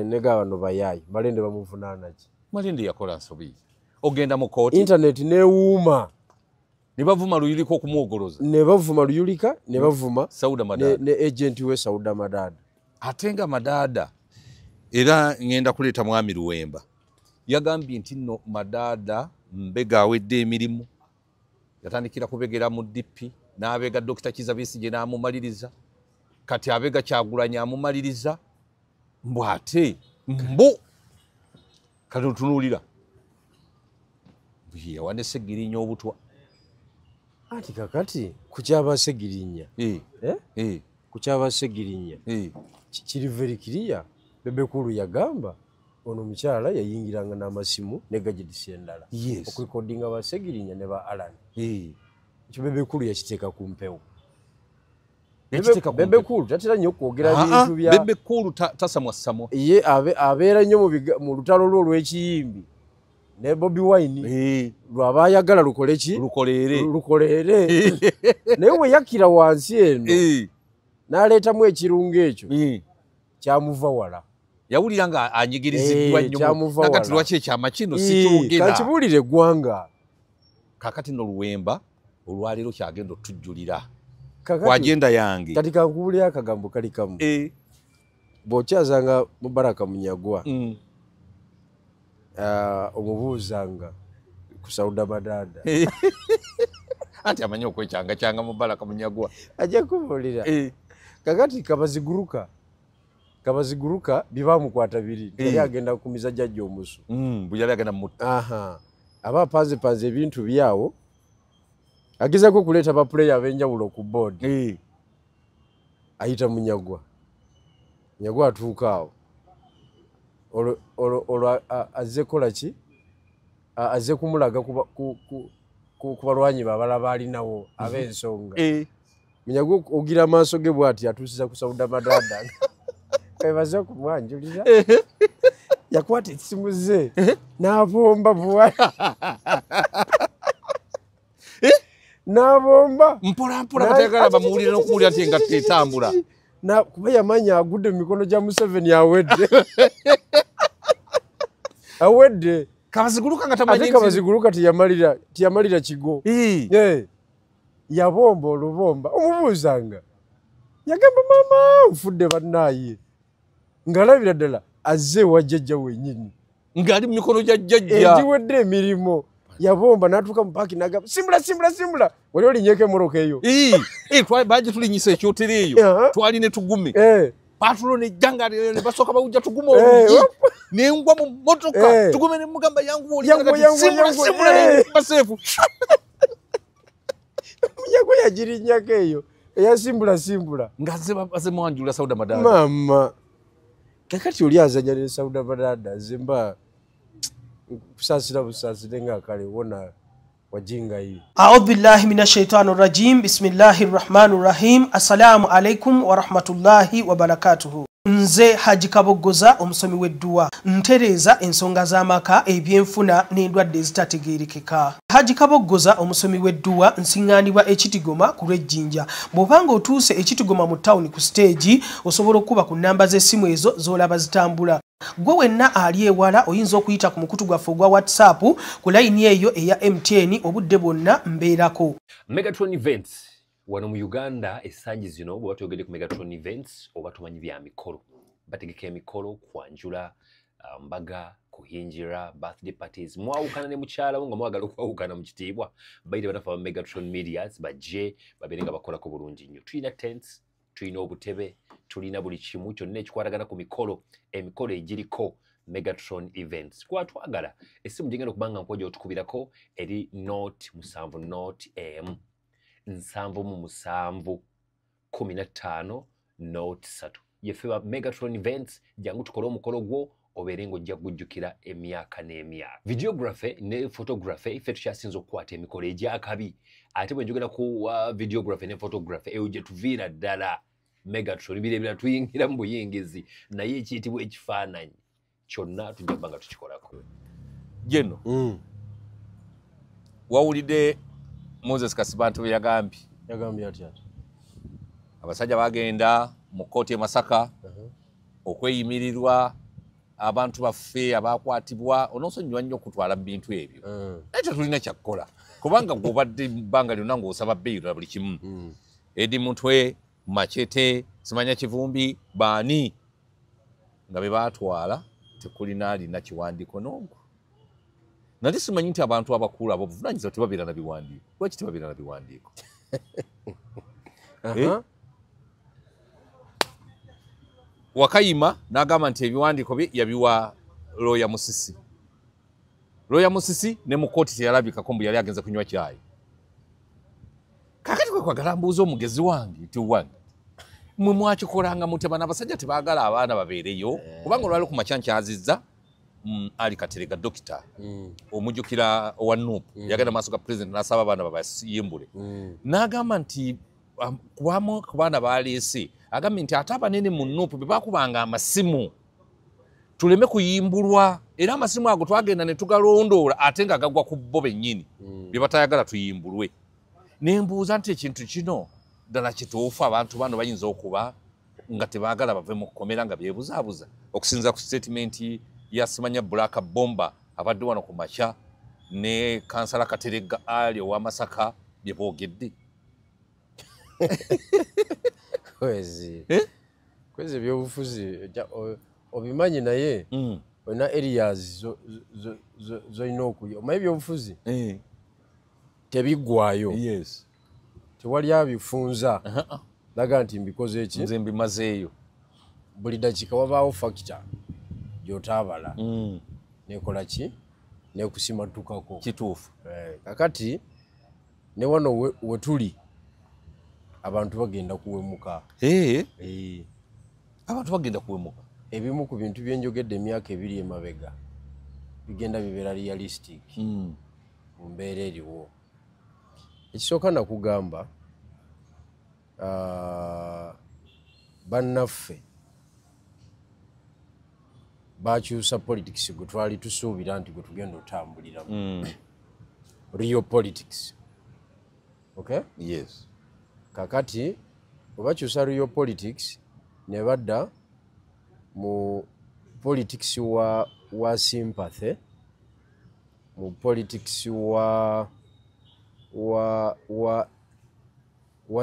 Nega bano bayaayi. Malende bamuvunaana ki? Malende yakola nsobi. Ogenda mu kooti. Internet neewuuma. Ne bavuma Ruyulika okumwogoloza. Ne bavuma Ruyulika, ne bavuma Sauda Madada. Ne agent we Sauda Madada. Atenga Madada era ngenda kuleeta mwami Luwemba. Yagambye nti nno Madada mbega awedde emirimu. Yatandikira kubegera mu DP n'abega Dr. Kizza Besigye n'amumaliriza. Kati abega Kyagulanyi amumaliriza. Mbwate mbu kati otunuulira. Yawane Ssegirinya obutwa. Ati kakati kukyaba Ssegirinya. Kukyaba Ssegirinya. Kiri very clear. Bebekulu yagamba ono mukyala yayingiranga n'amasimu ne gadgets endala. Okwekodinga ba Ssegirinya ne ba Alan. Ekyo Bebekulu yakiteeka ku mpewo. Bebekulu tatera nnyo kwogera bintu bya Bebekulu tasamwa samo. Ye abeera nnyo mu lutalo lwo olw'ekiyimbi. ne Bobi Wine lwabayagala lukole ki lukoleere naye we yakira wansi eno n'aleetamu ekirungo ekyo kyamuva wala yawulira nga anyigiriziddwa nnyo nakati lwaki ekyama kino sikyogera kakibuulire eggwanga kakati n'oluwemba olwaleero kyagenda otujjulira ku agenda yange kati kankubuulira akagambo kali kamu bw'okyazanga Mubaraka Munyagwa omubuuzanga ku Sauda Madada anti amanyi okwekyanga Mubaraka Munyagwa ajja kubuulira kakati kabaziguruka bibamukwata biri yali agenda kukumiza jjajja omusu bwe yali agenda mutta aba apanzepanze ebintu byawo agezako okuleeta bapuleya ab'enjawulo ku board ayita Munyagwa atuuka awo olwo azze kola ki azze kumulaga ku balwanyi babalaba alinawo ab'ensonga Munyagwa ogira amaaso ge bw'ati atuusiza ku Sauda Madada ebaze okumwanjulira yakwata essimu ze n'abomba buwala n'abomba mpolampola batayagala bamuwulire n'okuwulira nti engatta etambula kuba yamanya agudde mu mikono gya Museveni awedde kabaziguluka nga tamanyi ate kabaziguluka tiyamalira kigo yabomba olubomba omubuuzanga yagamba maama nfudde bannaaye ng'alabira ddala azze ewa jjajja wennyini ng'ali mu mikono gya jjajja egiwedde emirimu yabomba n'atuuka mu paaki n'agamba simbula wali olinnyeko emoroka eyo baje tulinyisa ekyotere eyo twali ne tugume patulo nejja nga ne basooka bawujja tugume olugi nengwa mu mmotoka tugume ne mugamba yangu simbula baseefu Munyagwa yagirinnyako eyo eyasimbula ngazze mwanjula Sauda Madada maama kakati oli azanya ne Sauda Madada zemba busaasire nga kale wona wajinga hii a'udhu billahi minash shaitani rajim bismillahir rahmanir rahim assalamu alaikum wa rahmatullahi wa barakatuhu nze Haji Kabogoza omusomi w'edduwa ntereza ensonga z'amaka ebyenfuna n'endwadde ezitategeerekeka. Haji Kabogoza omusomi w'edduwa nsiŋŋaanibwa ekitigoma ku lw'ejjinja. Bw'obanga otuuse ekitigoma mu ttawuni ku siteegi osobola okuba ku nnamba z'essimu ezo z'olaba zitambula. Gwe wenna ali ewala oyinza okuyita ku mukutu gwaffe ogwa WhatsApp ku layini eyo eya MTN obudde bwonna mbeerako. Megatron Events wano mu Uganda essanji zino bwe batwogedde ku Megatron Events oba tumanyi bya mikolo bategeka emikolo kwanjula mbaga kuhinjira birthday parties mwawukana ne mukyala nga mwagala okwawukana mu kitiibwa bayite banafa ba Megatron Medias bajje babeere nga bakolako bulungi nnyo. Tulina tents, tulina obutebe, tulina buli kimu kyonna ekikwatagana ku mikolo emikolo egiriko Megatron Events. Kwatwagala essimu gyengenda okubanga nkwojja otukubirako eri Note 7 Note M 7 15 Note 3 yefe ba Megatron Events jangu tukole omukolo gwo obeere ng'ojja kujjukira emyaka n'emyaka. Videography ne photography ife tukyasinza okukwata emikolo egyakabi ate bwe njogera ku videography ne photography eyo gye tuviira ddala Megatron birebera tuyingira mu buyingizi naye ekiyitibwa ekifaananyi kyonna tujja kuba nga tukikolako. Jeno wawulidde Moses Kasibantu bye yagambye atya abasajja bagenda mu kkooti e Masaka okweyimirirwa abantu baffe abakwatibwa onoosonyiwa nnyo okutwala bintu ebyo naye tetulina kyakkola kubanga gwobadde bbanga lyonna ng'osaba bbeeyi buli kimu Edi Mutwe Machete Simanya Kivumbi baani nga be baatwala tekulina alina kiwandiiko n'ogwo nali simanyi nti abantu abakulu abo buvunaanyizibwa tebabeera na biwandiiko. Lwaki tebabeera na biwandiiko? Wakayima n'agamba nti ebiwandiiko bye yabiwa Lawyer Musisi. Lawyer Musisi ne mu kkooti teyalabikako mbu yali agenza kunywa caayi. Kakati kwe kwagala mbuuza omugezi wange nti wange mmwe mwakikolanga mutya bano abasajja tebaagala abaana babeereyo kubanga olwali ku makya nkyazizza Ali Katerega dokita omujjukira owa Nuupu yagenda maaso ga president n'asaba abaana babasiyimbule n'agamba nti ku baana baleese agambye nti ate abanene mu Nuupu be baakubanga amasimu tuleme kuyimbulwa era amasimu ago twagenda ne tugalondoola ate nga gagwa ku bo bennyini bye batayagala tuyimbulwe. Ne mbuuza nti ekintu kino ddala kituufu abantu bano bayinza okuba nga tebaagala bave mu kkomera nga byebuzaabuza okusinza ku statement ya Simanya Black Bomba abadde wano ku makya ne kansala Kateregga Ali owa Masaka bye boogedde. Kwezi ebyobufuzi obimanyi naye olina areas zolina okuya omanyi ebyobufuzi tebiggwayo tewali abifunza laga nti mbikoze eki nze mbimazeeyo buli dakiika wabaawo factor gyotaabala nekola ki nekusimatukako kituufu. kakati ne wano wetuli abantu bagenda kuwemuka. Abantu bagenda kuwemuka. Ebimu ku bintu byenjogedde emyaka 2 emabega bigenda bibeera realistic mu mbeera eriwo. Ekisooka nakugamba bannaffe bakyusa politics gwe twali tusuubira nti gwe tugenda otambuliramu. Real politics. Okay? Yes. Kakati obakyusa real politics ne badda mu politics wa sympathy, mu politics wa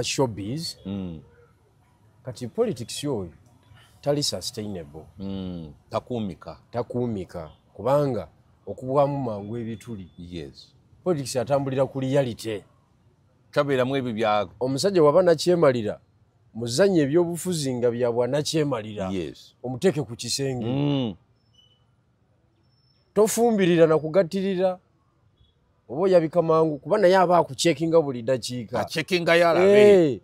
showbiz. Kati politics yoyo tali sustainable. Takuumika kubanga okubwamu mangu ebituli. Yes. Politics atambulira ku reality. Tabeeramu ebyo bya omusajja waba nakyemalira muzanye ebyobufuzi nga byabwa nakyemalira. Yes. Omuteeke ku kisenge. Tofumbirira na kugattirira oba oyabika mangu kuba naye aba akucekinga buli dakiika. Acekinga yalabe.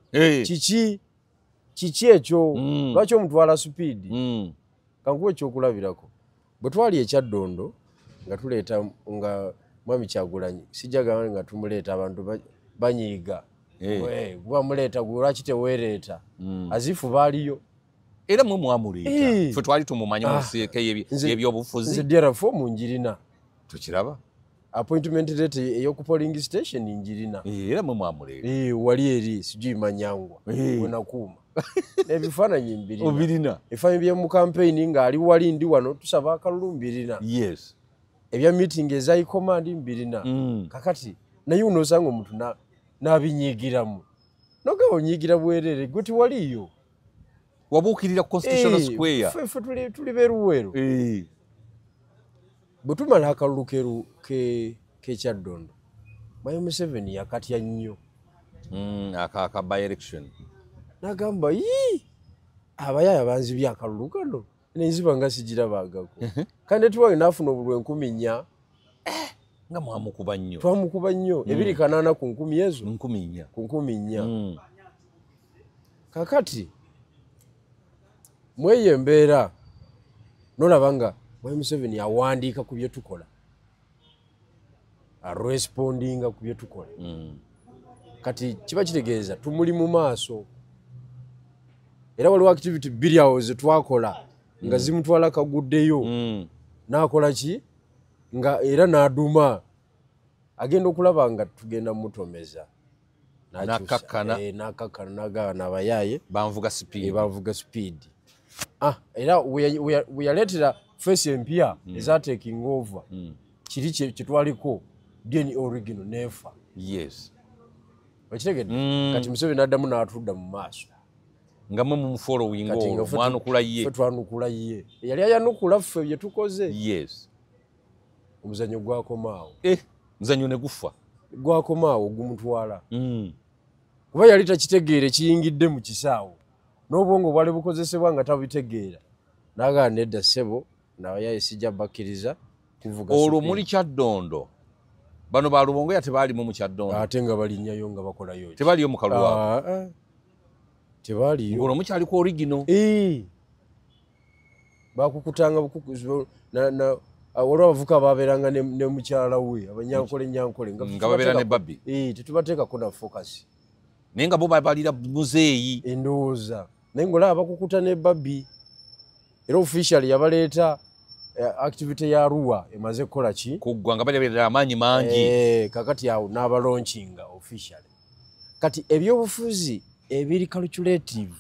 Kiki ekyo lwaki omutwala speed. Kankuwa ekyokulabirako bwe twali ekyaddondo nga tuleeta nga Mwami Kyagulanyi sijjaga nga tumuleeta abantu banyiiga. Gwa muleeta gwe lwaki teweereeta azifu baaliyo era mwe mwamuleeta ffe twali tumumanyi mu nsiike y'ebyobufuzi. Nze DRFO njirina tukiraba appointment letter ey'oku polling station njirina era mwe mwamuleeta. Wali eri sijui Manyangwa wenakuuma n'ebifaananyi mbirina obirina ebifaananyi bye mu campaign nga ali wali ndi wano tusaba akalulu mbirina. Yes. Ebya meeting eza command mbirina. Kakati naye unosanga omuntu n'abinyiigiramu noga onyiigira bwerere gwe tiwaliyo wabuukirira Constitutional Square. Ffe tuli beruweero. Bwe tumala akalulu k'ekyaddondo Mayo Museveni yakatya nnyo aka by election n'agamba abayaya banzibye akalulu kano nenziba nga sigirabagako kandi tuwayo n'afuna obulwa 4,000 nga mwamukuba nnyo. Twamukuba nnyo 2,800 ku 10,000 ezo 4,000 ku 4,000. Kakati mweyo embeera nolaba nga Mayo Museveni awandiika ku bye tukola arespondinga ku bye tukola. Kati kiba kitegeeza tumuli mu maaso era waliwo activity 2 awo ze twakola nga zimutwala kaguddeyo n'akola ki nga era n'aduma agenda okulaba nga tugenda mutomeza n'akakkana n'agaba n'abayaye banvuga speed. Era we yaleetera face empya ezateking over kiri kyetwaliko deni original nefa. Yes. Okitegedde kati Museveni n'addamu n'atudda mu maaso nga mwe mumufollowing olwo mwanukula ye. Ffe twanukula ye yali ayanukula ffe bye tukoze. Yes. Omuzannyo gwakomaawo. Muzannyo ne gufa. Gwakomaawo gumutwala. Kuba yali takitegeere kiyingidde mu kisaawo n'obwongo bwali bukozesebwa nga tabitegeera n'agamba nedda ssebo nabayaye sijja bakkiriza kuvuga. Olwo muli Kyaddondo bano ba Lubongoya tebaalimu mu Kyaddondo ate nga balinnyayo nga bakolayo tebaliyo mu kalulu awo. Tebaliyo olwo mukyaliko original. Bakukutanga waliwo abavuka babeeranga ne mukyala we abanyankole nga babeera ne babbi. Tetubateekako na focus naye nga bo babalira muzeeyi endowooza naye ngaolaba bakukuta ne babbi era officially yabaleeta activity ya Arua emaze kukola ki kuggwanga balebera amaanyi mangi kakati awo n'abalaunching officially kati ebyobufuzi ebiri calculative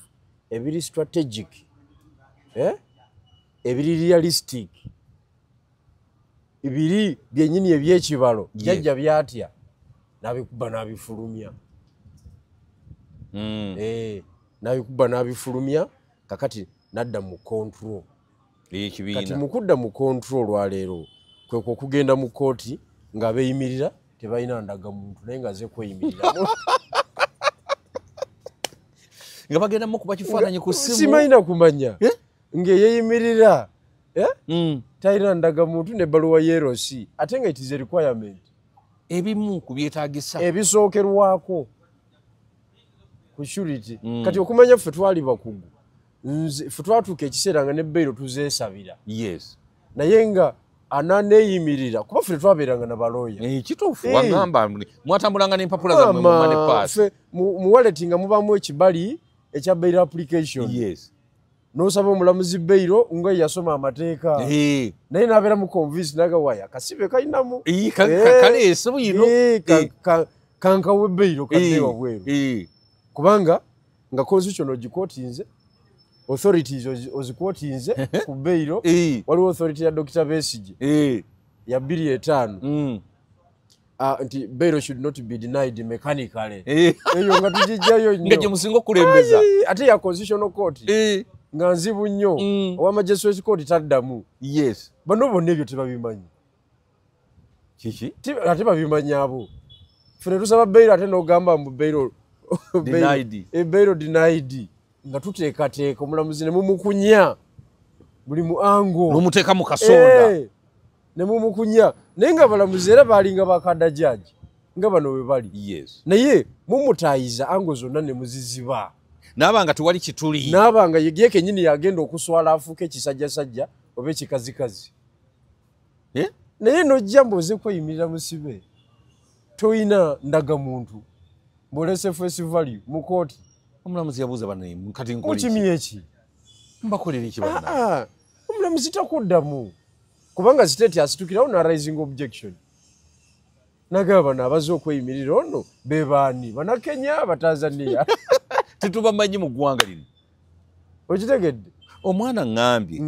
ebiri strategic ebiri realistic ebiri byenyini ebyekibalo jajja byatya nabikuba nabifulumya nabikuba nabifulumya kakati nadda mu control ekibiina kati mukudda mu control lwaleero kwe kugenda mu kooti nga beeyimirira tebalina ndaga muntu naye nga ze kweyimirira nga bagenda mu kuba kifaananyi ku simu simayina kumanya ng'eyeeyimirira talina ndaga muntu n'ebbaluwa y'erosi ate nga it is a requirement ebimu ku byetaagisa ebisookerwako ku surety kati okumanya ffe twali bakugu ffe twatuuka ekiseera nga ne bbeiro tuzeesabira yes naye nga ananeeyimirira kuba ffe twabeeranga na balooya kituufu wagamba mwatambulanga n'empapula zammwe mu money pass ffe mu wallet nga mubamu ekibali ekya bail application yes n'osaba omulamuzi bbeiro nga yasoma amateeka naye n'abeera mu convince nagawaya akasibe kalinamu kaleese bwino kankawe bbeiro kadde wabweru kubanga nga constitution ogikootinze authorities ozikootinze ku bbeiro waliwo authority ya Dr. Besigye ya 2.5 nti bail should not be denied mechanically eyo nga tugijjayo nnyo nga gye musinga okulembeza ate ya constitutional court nga nzibu nnyo owa magistrate court taddamu yes bano bonna ebyo tebabimanyi kiki ate babimanyi abo ffe ne tusaba bail ate n'ogamba mu bail denied nga tuteekateeka omulamuzi ne mumukunya buli mu ango n'omuteeka mu kasonda ne mumukunya naye nga balamuzi era baalinga bakadda jaji nga bano bwe bali yes naye mumutaayiza ango zonna ne muziziba n'abanga tewali kituli n'abanga ye kennyini yagenda okuswala afuuka ekisajjasajja oba ekikazikazi naye nojja mboze kweyimirira musibe toyina ndaga muntu mbolese face value mu kooti omulamuzi yabuuza bano kati nkimi eki mbakolera ekibana omulamuzi takuddamu kubanga state asitukirawo na rising objection nagaba bano abaze okweyimirira ono be baani banakenya batanzania tetubamanyi mu ggwanga lino okitegedde omwana ŋŋambye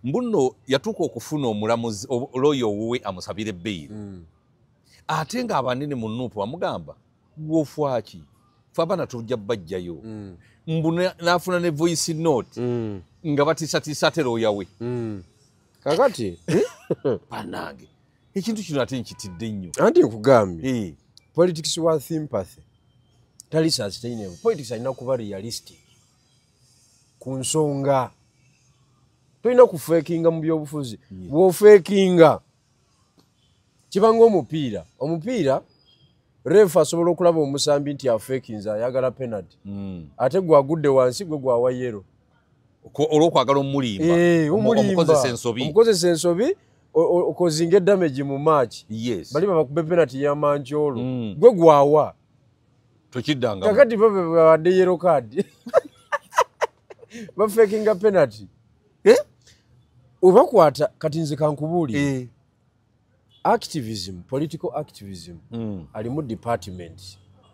mbuno yatuuka okufuna omulamuzi olwoyo owuwe amusabire ebbeiri ate ng'abanene mu nuupu bamugamba gwofwaki fe abaana tujja bajjayo mbu n'afuna ne voice note nga batiisatiisa ate looyawe kakati banange ekintu kino ate nkitidde nnyo anti nkugambye politics wa sympathy tali sustainable politics alina kuba realistic ku nsonga tolina kufeekinga mu byobufuzi bw'ofeekinga kibanga omupiira refu asobola okulaba omusambi nti afeekinze ayagala penalty ate gwagudde wansi gwe gwawa yero olw'okwagala omukozesa ensobi okozinga edamage mu match bali babakube penalty ya mancholo gwe gwawa tokiddanga kakati babadde yero card bafeekinga penalty obakwata kati nze kankubuulire activism political activism alimu department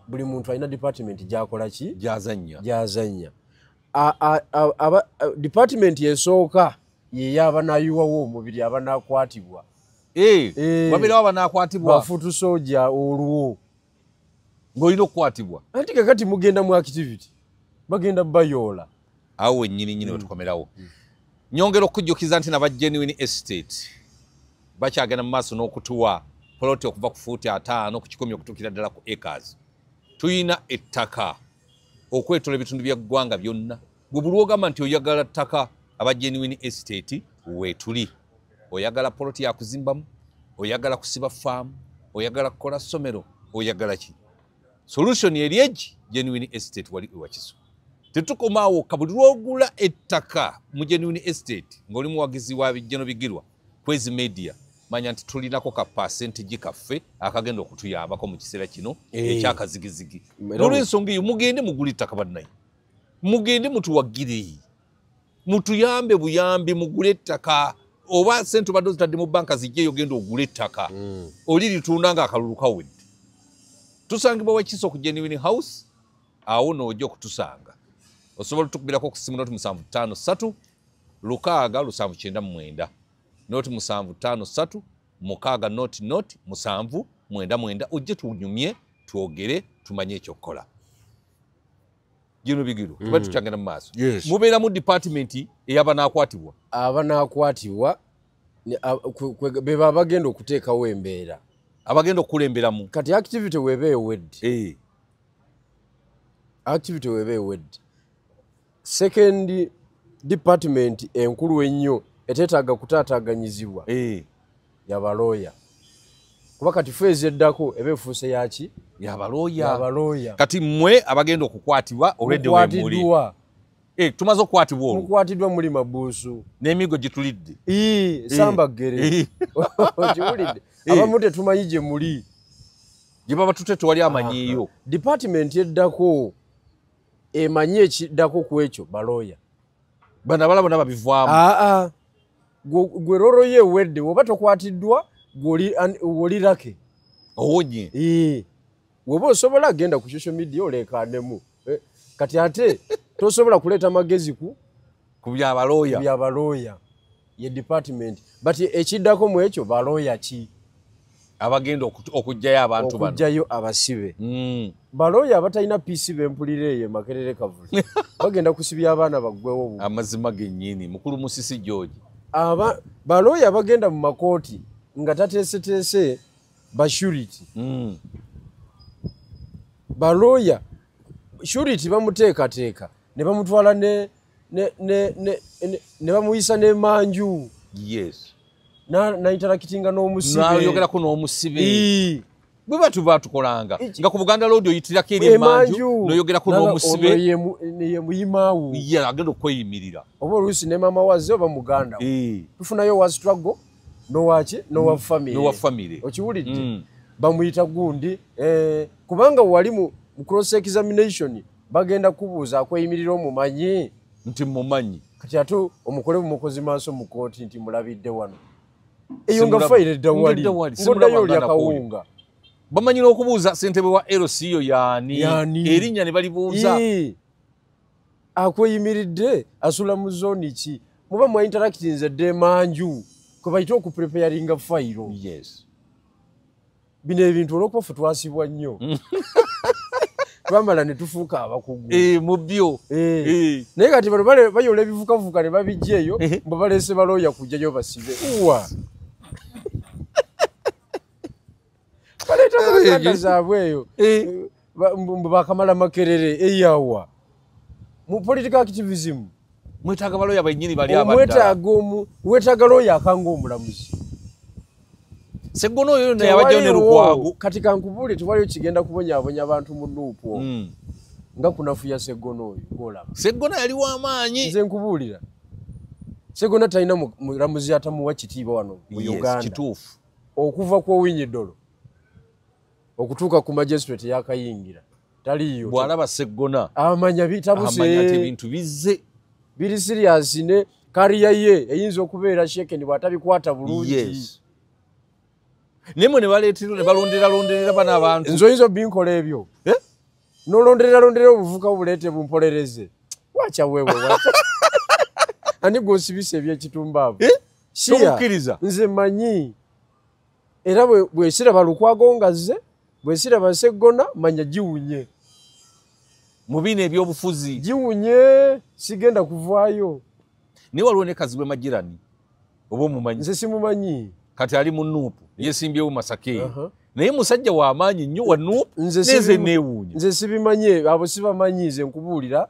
buli muntu alina department gyakola ki gyazanya department esooka yeyabanayiwawo omubiri abanakwatibwa babeerawo abanakwatibwa bafutu soja olwo ng'olina okukwatibwa anti kakati mugenda mu activity bagenda bayoola awo wennyini wetukomerawo nyongera okujjukiza nti naba genuine estate bakyagenda mu maaso n'okutuwa poloti okuva ku fuuti 5 ku 10 okutuukira ddala ku acres tuyina ettaka okwetola ebitundu bya ggwanga byonna gwe buli ogamba nti oyagala ttaka aba genuine estate weetuli oyagala poloti yakuzimbamu oyagala kusiba faamu oyagala kukola ssomero oyagala ki solution eri egi genuine estate wali ewakiso tetukomaawo kabuli lwogula ettaka mu genuine estate ng'oli muwagizi wa bijjano bigirwa kwezi media manya nti tulinako ka percentage kaffe akagenda okutuyambako mu kiseera kino ekyakazigizigi n'olw'ensonga eyo mugende mugula ettaka bannaye mugende mutuwagire mutuyambe buyambi mugule ettaka oba sente obadde ozitadde mu banka zijjeyo genda ogula ettaka oli litunda nga akalulu kawedde. Tusangibwa Wakiso ku Genuine House, awo n'ojja okutusanga. Osobola otukubirako ku ssimu noti 753 679 noti 753 679 ojje tunyumye twogere tumanye ekyokukola. Gino bigiru tuba tukyagenda mu maaso. Mubeera mu department ey'abanaakwatibwa. Abanaakwatibwa be baba bagenda okuteekawo embeera. Abagenda okukulemberamu. Kati activity weba ewedde. Activity weba ewedde. Second department enkulu ennyo eteetaaga kutaataaganyizibwa y'abalooya. Kuba kati feezi eddako eba efuuse yaki? Y'abalooya. Kati mmwe abagenda okukwatibwa olwedde weemuli. Tumaze okukwatibwa olwo. Mukwatiddwa muli mabuusu. N'emigo gitulidde. Sambagere. Okiwulidde? Abamu tetumanyi gye muli. Gye baba tute tewali amanyiiyo. Department eddako emanyi ekiddako ku ekyo balooya. Bano abala bonna babivaamu. Gwe roro ye ewedde oba tokwatiddwa gw'oli lake. Owonye. Woba osobola agenda ku social media oleekaanemu. Kati ate tosobola kuleeta magezi ku by'abalooya. Ye department. But ekiddako mu ekyo balooya ki? Abagenda okujjayo abantu bano. Okujjayo abasibe. Balooya abatalina PC bempulira eyo Makerere Kavuli. Bagenda kusibya abaana baggwewo. Amazima gennyini mukulu Musisi George. Balooya bagenda mu makooti nga tateeseteese bashurity. Balooya shurity bamuteekateeka ne bamutwala ne bamuyisa n'emanju. Yes. Na interactinga n'omusibe. Nayogerako n'omusibe. Bwe batuba tukolanga nga ku Buganda Road oyitirako eri emanju n'oyogerako n'omusibe. Ye muyimaawo. Ye agenda okweyimirira. Oba oluusi ne mama wazze oba muganda. Tufunayo wa struggle n'owa family. Okiwulidde? Bamuyita gundi. Kubanga wali mu cross examination bagenda kubuuza akweyimirira omumanyi. Nti mumanyi. Kati ate omukole bumukozi maaso mu kooti nti mulabidde wano. Eyo nga fayire dda wali. Ngoddayo olya kawunga. Bamanyira okubuuza ssentebe wa LCO yaani. Erinnya ne balibuuza. Akweyimiridde asula mu zooni ki? Muba mwa interactinze dde manju. Kwe bayita okupreparinga fayiro. Yes. Bino ebintu olw'okuba ffe twasibwa nnyo. Twamala ne tufuuka abakugu. Mu byo. Naye kati bano bayola ebivukavuka ne babijja eyo mbe baleese balooya kujjayo basibe. Baleeta baganda zaabwe eyo. Bakamala Makerere eyawa. Mu political activism. Mwetaaga balooya bennyini bali abadda. Wetaaga looya akanga omulamuzi. Sseggona oyo naye abajjayo ne Lukwago. Kati kankubule tewaliyo kigenda kubonyaabonya abantu mu nuupu. Nga kunafuya Sseggona oyo ng'olaba. Sseggona yali w'amaanyi. Nze nkubuulira. Sseggona talina mulamuzi atamuwa kitiibwa wano mu Uganda. Kituufu. Okuva ku Owinyi-Dolo okutuuka ku magistrate yakayingira taliyo. Bw'alaba Sseggona amanya bitabuse. Amanya ati ebintu bizze. Biri serious ne kariya ye eyinza okubeera shaken bw'atabikwata bulungi. Yes. Nemwe ne baleetera ne balonderera bana abantu. Nzo oyinza binkola ebyo. Nolonderera obuvuka buleete bumpolereze. Wacha wewe wacha. Ani gwosibisa ebyekitumba abo. Tomukkiriza. Nze manyi. Era bwesiraba Lukwago ngazze, bwesiraba Sseggona manya giwunye. Mu bino ebyobufuzi. Giwunye sigenda kuvaayo. Naye waliwo ne Kazibwe Magirani. Oba omumanyi. Nze simumanyi. Kati ali mu nuupu yesimbyewo Masake. Naye musajja wa maanyi nnyo wa nuupu neze neewuunya. Nze sibimanye abo sibamanyi nze nkubuulira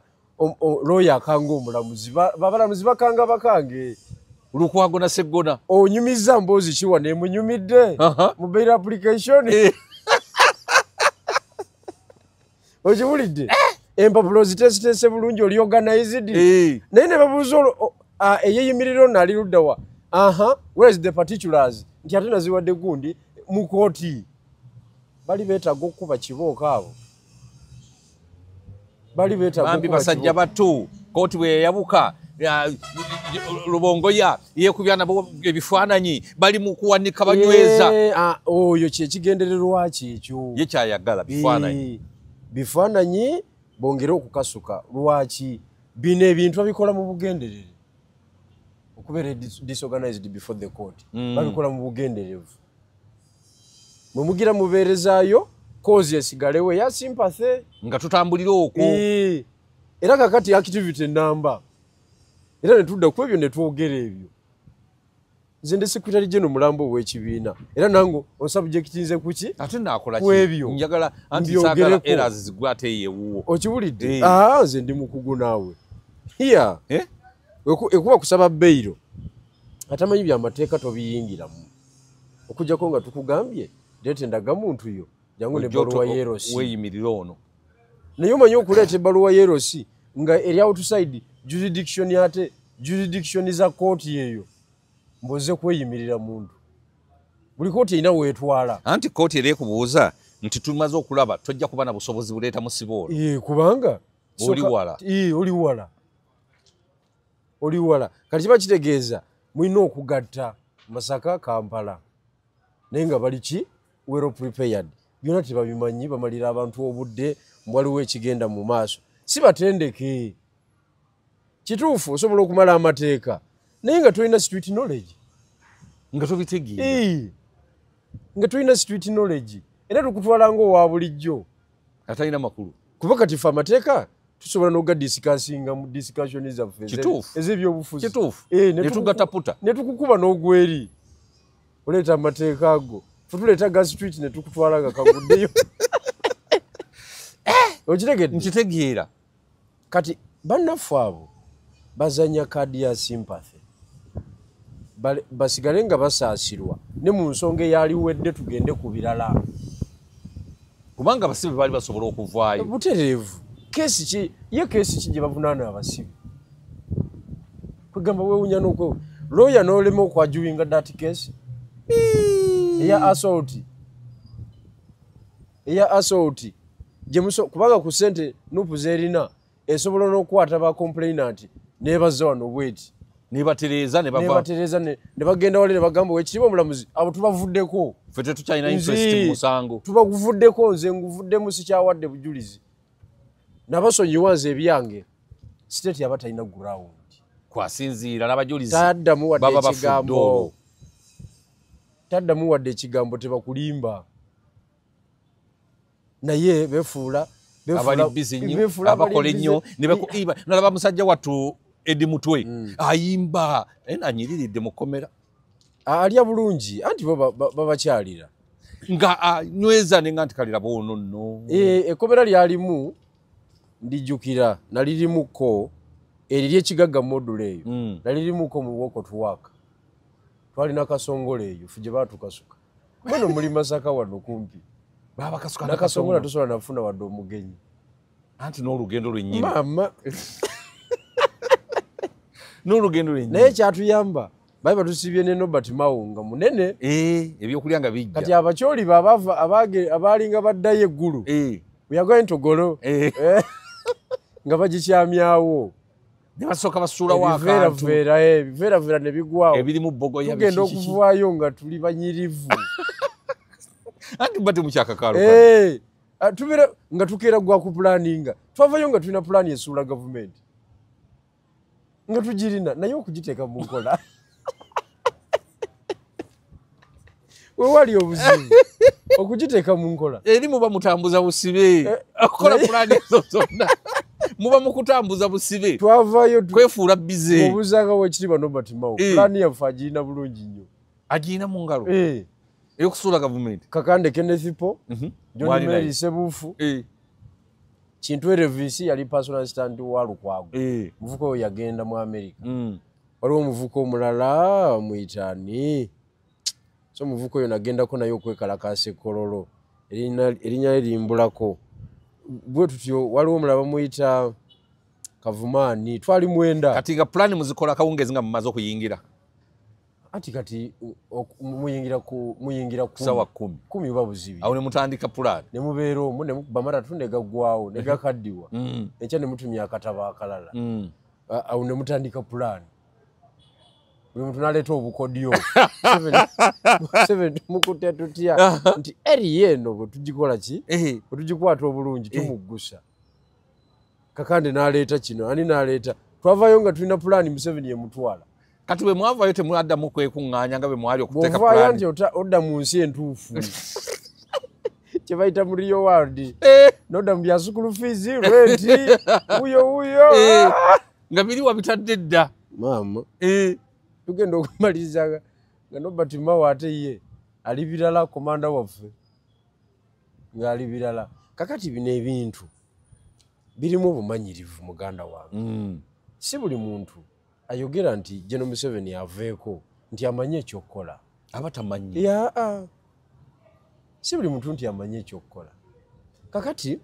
looya akanga omulamuzi. Babalamuzi bakanga bakange. Lukwago na Sseggona. Onyumiza mboozi kiwa ne munyumidde mu bail application. Okiwulidde? Empapulo ziteesiteese bulungi oli organized. Naye ne babuuza eyeeyimirira ono ali ludda wa? Where is the particulars? Nti ate naziwadde gundi mu kooti. Bali beetaaga okukuba kibooka abo. Bali beetaaga bambi basajja bato kooti bwe yayabuka Lubongoya yekubya nabo ebifaananyi bali mu kuwanika banyweza oyo kyekigendererwa kyekyo ye kyayagala bifaananyi bifaananyi bongere okukasuka lwaki bino ebintu babikola mu bugenderere okubeera disorganized before the court babikola mu bugenderevu mumugira mubeerezaayo kozi esigalewo ya sympathy nga tutambulira okwo era kakati activity namba era netudda ku ebyo netwogera ebyo nze ndi secretary general mulambo ow'ekibiina era nange onsubjecti nze kuki ate naakola kwebyo njagala anti saagala eras zigwate yewuwo okiwulidde nze ndi mukugu naawe hiya ekuba kusaba bbeiro atamanyi byamateeka tobiyingiramu okujjako nga tukugambye leeta endagamuntu yo jangu nebbaluwa yerosi weeyimirira ono naye omanyi okuleeta ebbaluwa yerosi nga eri outside jurisdiction ate jurisdiction za kooti eyo mboze kweyimirira muntu buli kooti erina weetwala anti kooti era ekubuuza nti tumaze okulaba tojja kuba na busobozi buleeta musiboolo kubanga oli wala kati kiba kitegeeza mulina okugatta Masaka Kampala naye nga bali ki well prepared byonna tebabimanyi bamalira abantu obudde waliwo ekigenda mu maaso si batendeke kituufu osobola okumala amateeka naye nga tolina street knowledge nga tobitegeera nga tolina street knowledge era tukutwala ngaowa bulijjo atalina makulu kuba kati fe amateeka tusobola noga discussinga mu discussion zaffe ez'ebyobufuzi netugataputa netukukuba n'ogweri oleeta amateeka ago fe tuleeta ga street netukutwala nga kaguddeyo okitegedde nkitegeera kati bannaffe abo bazanya kaadi ya sympathy basigale nga basaasirwa ne mu nsonga eyaliwedde tugende ku birala kubanga abasibe baali basobola okuvaayo butereevu keesi ki gye bavunaana abasibe kwegamba weewunya n'okwewe lawyer n'olema okwajuwinga that case eya assault kubanga ku ssente nupu zerina esobola n'okukwata ba complainant nebaza wano bweti nebatereeza ne bagenda wale ne bagamba wekiriba omulamuzi abo tubavuddeko ffe tetukyalina interest mu musango tubaguvuddeko nze nguvuddemu sikyawadde bujulizi nabasonyiwa nze ebyange state yaba talina ground kwasinziira n'abajulizi taddamu wadde ekigambo tebakulimba naye befuula abali bizi nnyo abakola ennyo nalaba musajja wattu Edi Mutwe ayimba anyiriridde mu kkomera alya bulungi anti babakyalira nga nyweza nenga nti kalira boono nno ekkomera lyalimu ndijjukira nalirimuko eriri ekigagga module eyo nalirimuko mu walk to work twalina kasongole eyo ffe gye baatukasuka bano muli Masaka wano kumpi nakasongola tosobola nafuna wadde omugenyi anti n'olugendo lwennyini mama n'olugendo lwennyini naye kyatuyamba baali batusibye ne Nobert Mao nga munene ebyokulya nga bijja kati abakyoli abaalinga baddayo eggulu bweyagwa entogolo nga bagikyamyawo ne basooka basuulawo akantu ebiveeraveera ne bigwawo ebirimu bbogoya tugenda okuvaayo nga tuli banyirivu anti mba temukyakakalu tubeera nga tukeera gwa ku pulaninga twavayo nga tulina pulaani esuula gavumenti nga tugirina naye okugiteeka mu nkola wewali obuzibu okugiteeka mu nkola eri muba mutambuza busibe okukola pulaani ezo zonna muba mukutambuza busibe twavayo kwefuula bize obuzanga wekitiibwa Nobert Mao pulaani yaffe agirina bulungi nnyo agirina mu ngalo eyokusuula gavumenti Kakande Kenneth Po John Mary Sebufu Kintu Revisi yali personal stand wa Lukwago muvuko oyo yagenda mu America waliwo omuvuko omulala muyitani so muvuko oyo nagendako naye okwekalakasa ekololo erinnya erimbulako bwe tutyo waliwo omulala bamuyita Kavumaani twali mwenda kati nga pulaani muzikola kawungezi nga mumaze okuyingira ati kati muyingira ku sawa 10 uba buzibi awo ne mutandika pulaani ne mubeera omwo ne bamala tunde gaggwawo ne gakaddiwa ekya ne mutumya akataba akalala awo ne mutandika pulaani buli muntu naleeta obukodyo 7 tumukutte tutya nti eri yeno bwe tugikola ki bwe tugikwata obulungi tumuggusa kakande naleeta kino ani naleeta twavayo nga tulina pulaani Museveni yemutwala kati bwe mwavayo temwaddamu kwekuŋŋaanya nga bwe mwali okuteeka bw'ovaayo nti odda mu nsi entuufu kye bayita mu Rio World nodda mu bya sukulu fees renti wuyo nga biri wabitadde dda maama tugenda okumaliriza nga Nobert Mao ate ye ali birala komanda waffe ng'ali birala kakati bino ebintu birimu obumanyirivu muganda wange si buli muntu ayogera nti General Museveni aveeko nti amanye ekyokukola aba tamanyi si buli muntu nti amanye ekyokukola kakati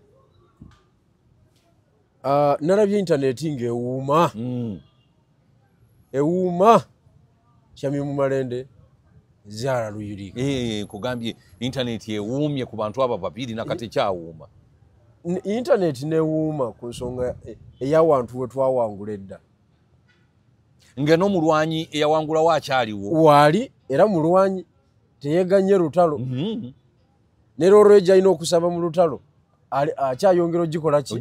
nalabye intaneti ng'ewuuma ewuuma Kyamye mu Malende Zara Luyirika kugambye intaneti ewuumye ku bantu abo babiri nakati kyawuuma intaneti newuuma ku nsonga eyawantu we twawangula edda nga n'omulwanyi eyawangulawo akyaliwo waali era mulwanyi teyeganye lutalo ne Loroja alina okusaba mu lutalo akyayongera ogikola ki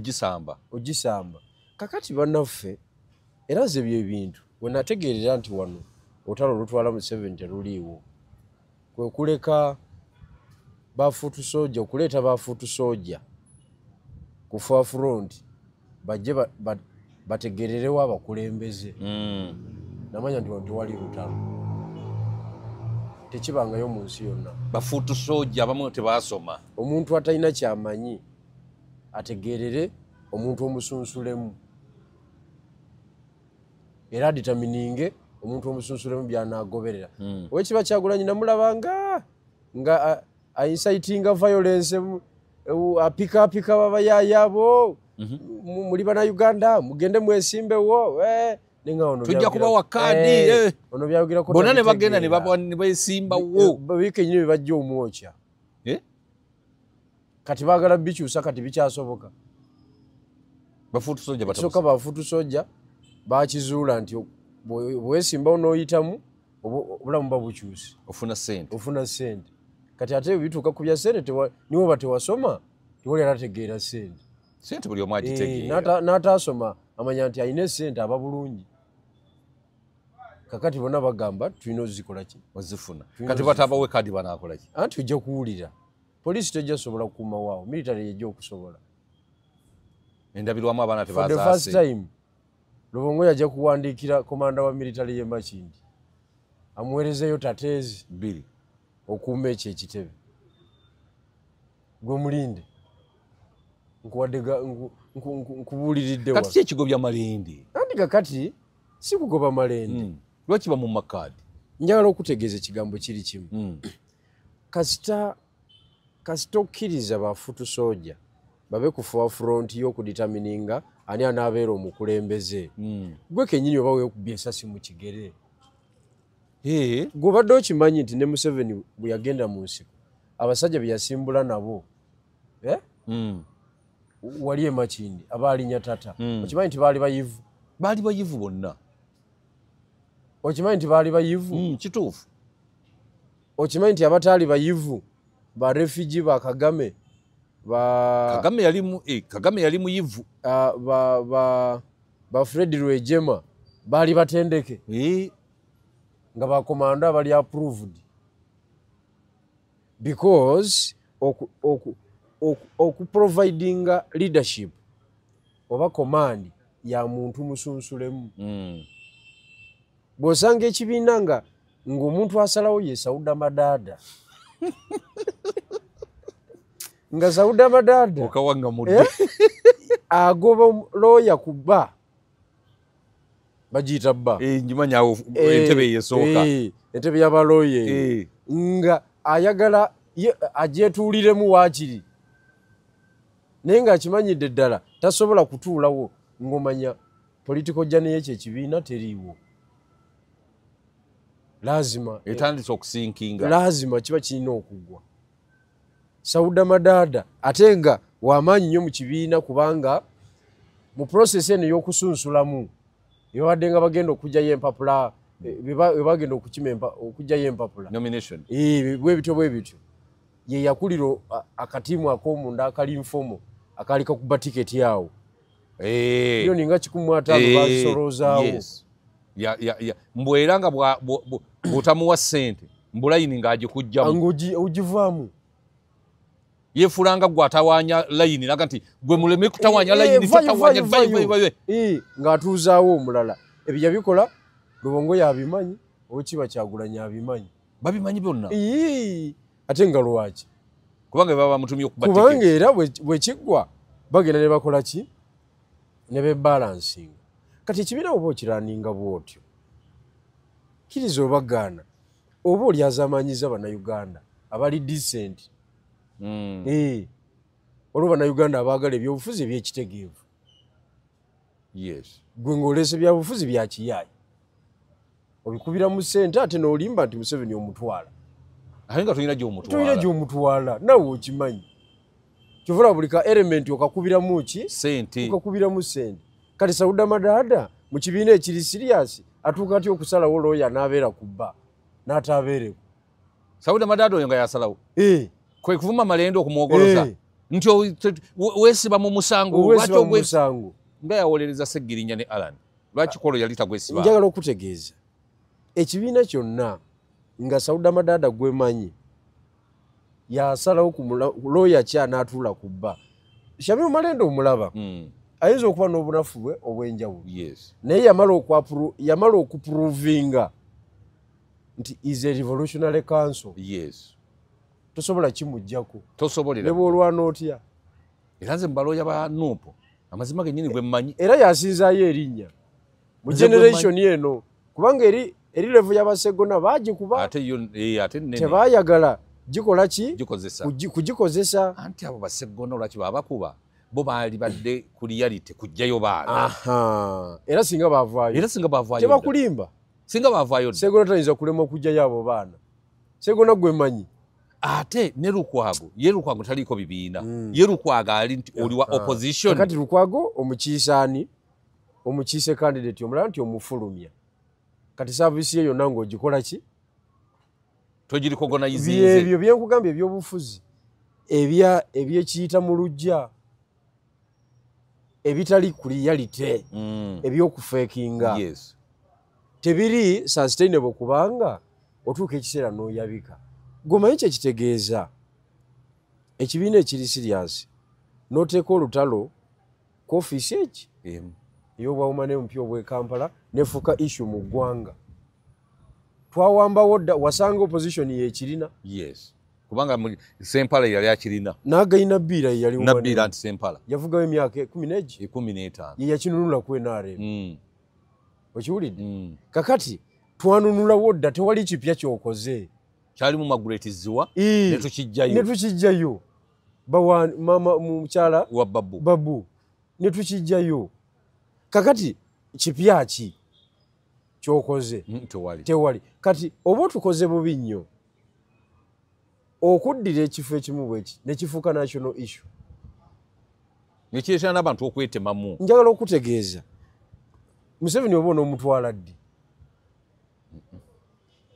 ogisamba kakati bannaffe era ze bye bintu we nategeerera nti wano olutalo lutwala Museveni teruliiwo kwe kuleka bafuutu soja okuleeta bafuutu soja ku forefront bajje bategererewo abakulembeze namanya nti tewali lutalo tekibangayo mu nsi yonna bafuutu soja abamu tebaasoma omuntu atalina kyamanyi ategerere omuntu omusunsulemu era aditamininge omuntu omusunsulemu byanagoberera owekiba Kyagulanyi namulabanga nga aincitinga violence apika babayayabo muli bana Uganda mugende mwesimbewo nenga ono tujja kubawa kaadi ono byayogerako bonna ne bagenda ne beesimbawo babike nyine bajja omwokya kati baagala bikyusa kati bikyasoboka bafuutu soja bakizuula nti bwesimbawo n'oyitamu obulamu babukyusi ofuna sente kati ate bituuka ku bya sente niwoba tewasoma tewali anategeera sente buli omu agitegeera n'ataasoma amanya nti alina sente aba bulungi kakati bonna bagamba tulina ozikola ki ozifuna kati batabawe kadi banaakola ki anti ojja kuwulira poliisi tejja sobola kukuuma waawo military yejja okusobola endabirwamu abaana for the first time Lubongo yajja kuwandiikira komanda wa military ye Makindi amuweerezeyo tateezi 2 okuuma ekyo ekitebe gwe mulinde nkuwadde nkubuuliridde kati ki ekigobya Malende anti kakati si kugoba Malende lwakiba mu makadi njagala okutegeeza ekigambo kiri kimu kasita okkiriza bafuutu soja babe ku forefront y'okuditamininga ani anaabeera omukulembeze gwe kennyini oba weekubye ensasi mu kigere gwe obadde okimanyi nti ne Museveni bwe yagenda mu nsiko abasajja be yasimbula nabo wali e Makindi abaalinya tata okimanyi nti baali bayivu bonna okimanyi nti baali bayivu kituufu okimanyi nti abataali bayivu ba refugee ba Kagame Kagame yali muyivu ba Fred Rwejema baali batendeke nga bakomanda bali approved because okuprovidinga leadership oba command ya muntu musunsulemu bw'osanga ekibiina ng'omuntu asalawo ye Sauda Madada nga Sauda Madada okawanga mudde agoba lawyer ku bba bagiyita bba njimanya entebe yesooka entebe y'abaloye nga ayagala ajetuuliremu waakiri naye ng'akimanyidde ddala tasobola kutuulawo ng'omanya political journey y'ekyo ekibiina teriiwo lazima etandise okusinkinga lazima kiba kirina okugwa Sauda Madada ate nga w'amaanyi nnyo mu kibiina kubanga mu process eno y'okusunsulamu yabadde nga bagenda okugyayo empapula bagenda okukimempa okujjayo empapula nomination bwe bityo ye yakulira akatiimu ak'omunda akali nfomo akali kakuba tiketi awo milioni nga 15 bazisolozaawo mbwera nga bw'otamuwa ssente mbulayini ng'agikugjamu ogivaamu yeefulanga gwe atawaanya layini naga nti gwe muleme kutawaanya layini totawaanya ng'atuuzaawo omulala ebyo yabikola Lubongo yabimanyi okiba Kyagulanyi abimanyi babimanyi byonna ate nga lwaki kubanga baba mutumye okuba kubanga era bwe kiggwa bagenda ne bakola ki ne bebalancing kati ekibiina oba okiraninga bwotyo kiriza obagaana oba oli azamanyiza bannayuganda abali decent olwo bannayuganda abaagala ebyobufuzi ebyekitegeevu gwe ng'oleese byabufuzi bya kiyaayi obikubira mu ssente ate n'olimba nti Museveni omutwala ate nga tolina gy'omutwala nawe okimanyi kyovula buli ka element okakubiramu ki ssente okakubiramu ssente kati Sauda Madada mu kibiina ekiri siriasi atuuka atya okusalawo looya n'abeera ku bba n'ataabeereku Sauda Madada oyo nga yasalawo kwe kuvuma malendo okumwogoloza nti weesiba mu musango nga yawolereza Seggirinya ne Alan lwaki kolo yali tagwesiba njagala okutegeeza ekibiina kyonna nga Sauda Madada gwemanyi yasalawo ku looya ki anaatuula ku bba Shamim Malendo omulaba ayinza okuba n'obunafu bwe obw'enjawulo naye yamala okupuruvinga nti is a revolutionary council tosobola kimujjako ne bw'olwana otya era nze mubalooya ba Nuupo amazima gennyini gwe mmanyi era yasinzaayo erinnya mu generation eno kubanga eri levo y'abasegona baagikuba tebaayagala gikola ki kugikozesa anti abo basegona olwaki baabakuba bo baali badde ku reality kujjayo baana era singa baavaayo tebakulimba singa baavaayo segona tayinza kulema okujjayo abo baana segona gwe manyi ate ne Lukwago ye Lukwago taliiko bibiina ye Lukwago ali nti oli wa opposition kati Lukwago omukiisaani omukiise candidate omulala nti omufulumya kati saavisi eyo nange ogikola ki togirikogona yizinze ebyo byenkugambye ebyobufuzi ebyekiyita mu lujja ebitali ku reality ebyokufeekinga tebiri sustainable kubanga otuuka ekiseera n'oyabika gomanyi kyekitegeeza ekibiina ekiri serious n'oteeka olutalo ku ofiisi eki ey'obwawuma n'empya obw'e Kampala nefuuka issue mu ggwanga twawambawo dda wasanga opposition yeekirina kubanga Sempala yali akirina n'agayina bbiira yali nti Sempala yavugawo emyaka 15 ye yakinunula ku NRM okiwulidde kakati twanunulawo dda tewali kipya kyokoze kyali mu maguletiziwa ne tukijjayo mama mukyala wa babu ne tukijjayo kakati kipya ki kyokoze tewali kati oba otukoze bubi nnyo okuddira ekifo ekimu bweki nekifuuka national issue nekireetera n'abantu okwetemamu njagala okutegeeza Museveni oba onoomutwala ddi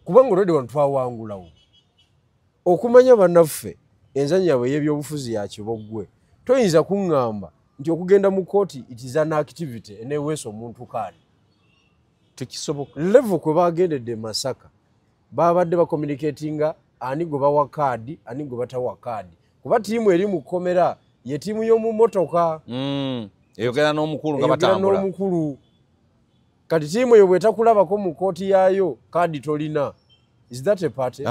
kubanga olwedde wano twawangulawo okumanya bannaffe enzanyi yabwe y'ebyobufuzi yakiboggwe toyinza kuŋŋamba nti okugenda mu kooti it is an activity eneeweesa omuntu kaani tekisoboka level kwe bagendedde Masaka babadde bakommunikatinga ani gwe bawa kaadi ani gwe batawa kaadi kuba tiimu eri mu kkomera ye tiimu y'omu mmotoka eyogera n'omukulu nga batambula n'omukulu kati tiimu eyo bw'etakulabako mu kooti yaayo kaadi tolina is that a party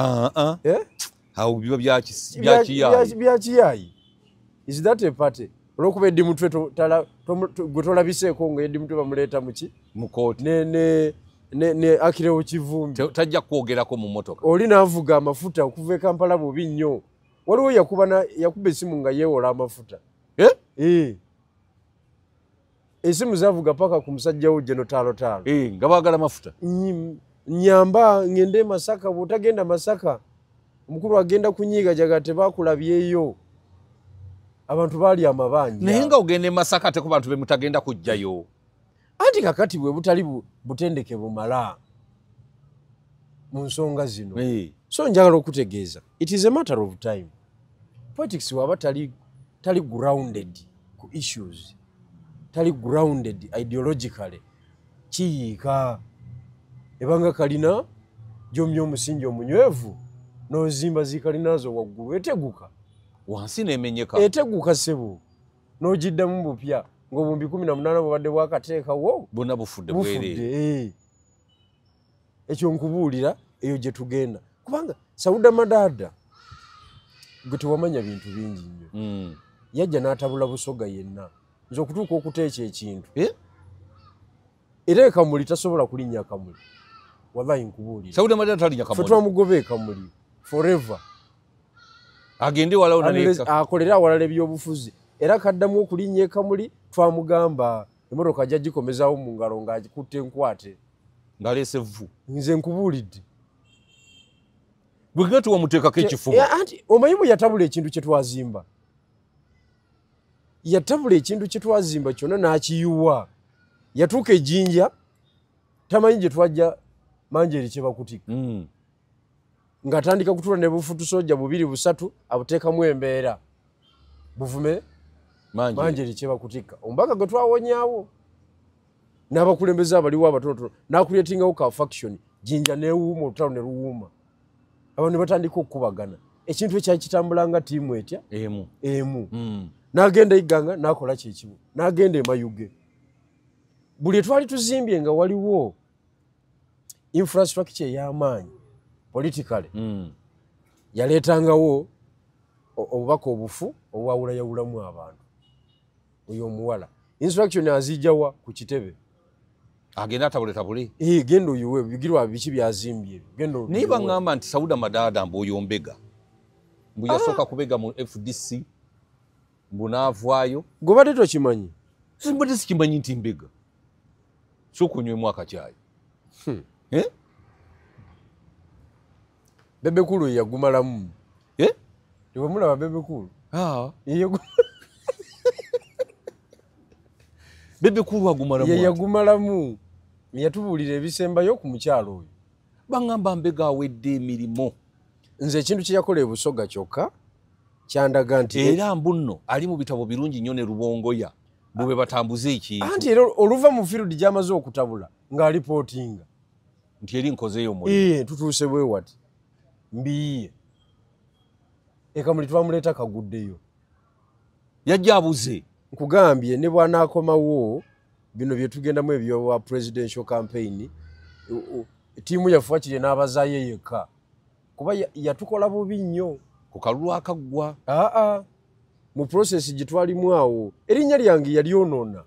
awo biba byakiyayi is that a party olwokuba eddimu twe gwe tolabiseeko nga eddimu twe bamuleeta muki mu kooti ne Akirewo Kivumbi tajja kwogerako mu mmotoka oli n'avuga amafuta okuva e Kampala bubi nnyo waliwo yakuba essimu nga yeewola amafuta esimu zavuga paka ku musajja wo Jeno Talo nga baagala amafuta nyamba ngende Masaka bw'otagenda Masaka omukulu agenda kunyiiga jaga tebakulabyeyo abantu baali amabanja naye nga ogende Masaka te ku bantu be mutagenda kujjayo anti kakati bwe butali butendeke bumala mu nsonga zino. So njagala okutegeeza it is a matter of time. Politics waba tali grounded ku issues, tali grounded ideologically, kiyiika ebanga kalina gyomya omusingi omunywevu n'ozimba zikalinazo waggulu eteguka wansi nemenyeka eteguka sebo n'ogiddamu bupya ng'obumbi 18 bubadde bwakateekawo bonna bufudde bwerere. Ekyo nkubuulira eyo gye tugenda kubanga Sauda Madada gwe tewamanya bintu bingi nnyo yajja n'atabula Busoga yenna nze okutuuka okuteeka ekintu era ekamuli tasobola kulinnya akamuli wallahi nkubuulira Sauda Madada talinnya akamuli fe twamugoba ekamuli forever agende walawo akolera awalala ebyobufuzi era kaddamu okulinnya ekamuli twamugamba emmotoka ajja gikomezaawo mu ngalo ng'agikutte enkwate ng'aleese vvu. nze nkubuulidde bwe gatu wamuteekako ekifuba anti omanyi bwe yatabula ekintu kye twazimba kyonna n'akiyuwa yatuuka ejjinja tamanyi gye twajja manjeeri kye bakutika ng'atandika kutula ne bufutusojja 2-3 abuteekamu embeera buvume manjeeri kye bakutika omubaka gwe twawonyaawo n'abakulembeze abaliwo abatonotono n'akuleetingawo ka faction jjinja neewuuma olutalo ne luwuuma abantu ne batandika okukubagana ekintu ekyali kitambulanga ttiimu etya emu n'agenda iganga n'akola kyekimu n'agenda emayuge buli etwali tuzimbye nga waliwo infrastructure ey'amaanyi politically yaleetangawo obubaka obufu obwawulayawulamu abantu oyo omuwala instruction azijjawa ku kitebe agenda atabule genda oyiwe bigirwa biki byazimbye naye baŋŋamba nti Sauda Madada mbu oyo mbega mbu yasooka kubega mu FDC mbu naavaayo gwe badde tokimanyi simbadde sikimanyi nti mbega sokunywemu akacyayi Bebekulu yagumalamu tewamulaba Bebekulu Bebekulu agumalamu yagumalamu yatubuulira ebisembayo ku mukyalo oyo baŋŋamba mbega awedde emirimu nze ekintu kye yakola ebusoga kyokka kyandaga nti era mbuno ali mu bitabo birungi nnyo ne Rubongoya bwe batambuze ekintu anti era oluva mu field gy'amaze okutabula ng'alipootinga nti eri nkozeeyo omulimu tutuuse bwe wati mbiyiye ekamuli twamuleeta kaguddeyo yajja abuze nkugambye ne bwanaakomawo bino bye tugendamu ebyowa presidential campaign ttiimu yaffe wakirye n'abazaayo yekka kuba yatukola bubi nnyo ku kalulu akaggwa mu process gye twalimu awo erinnya lyange yalyonoona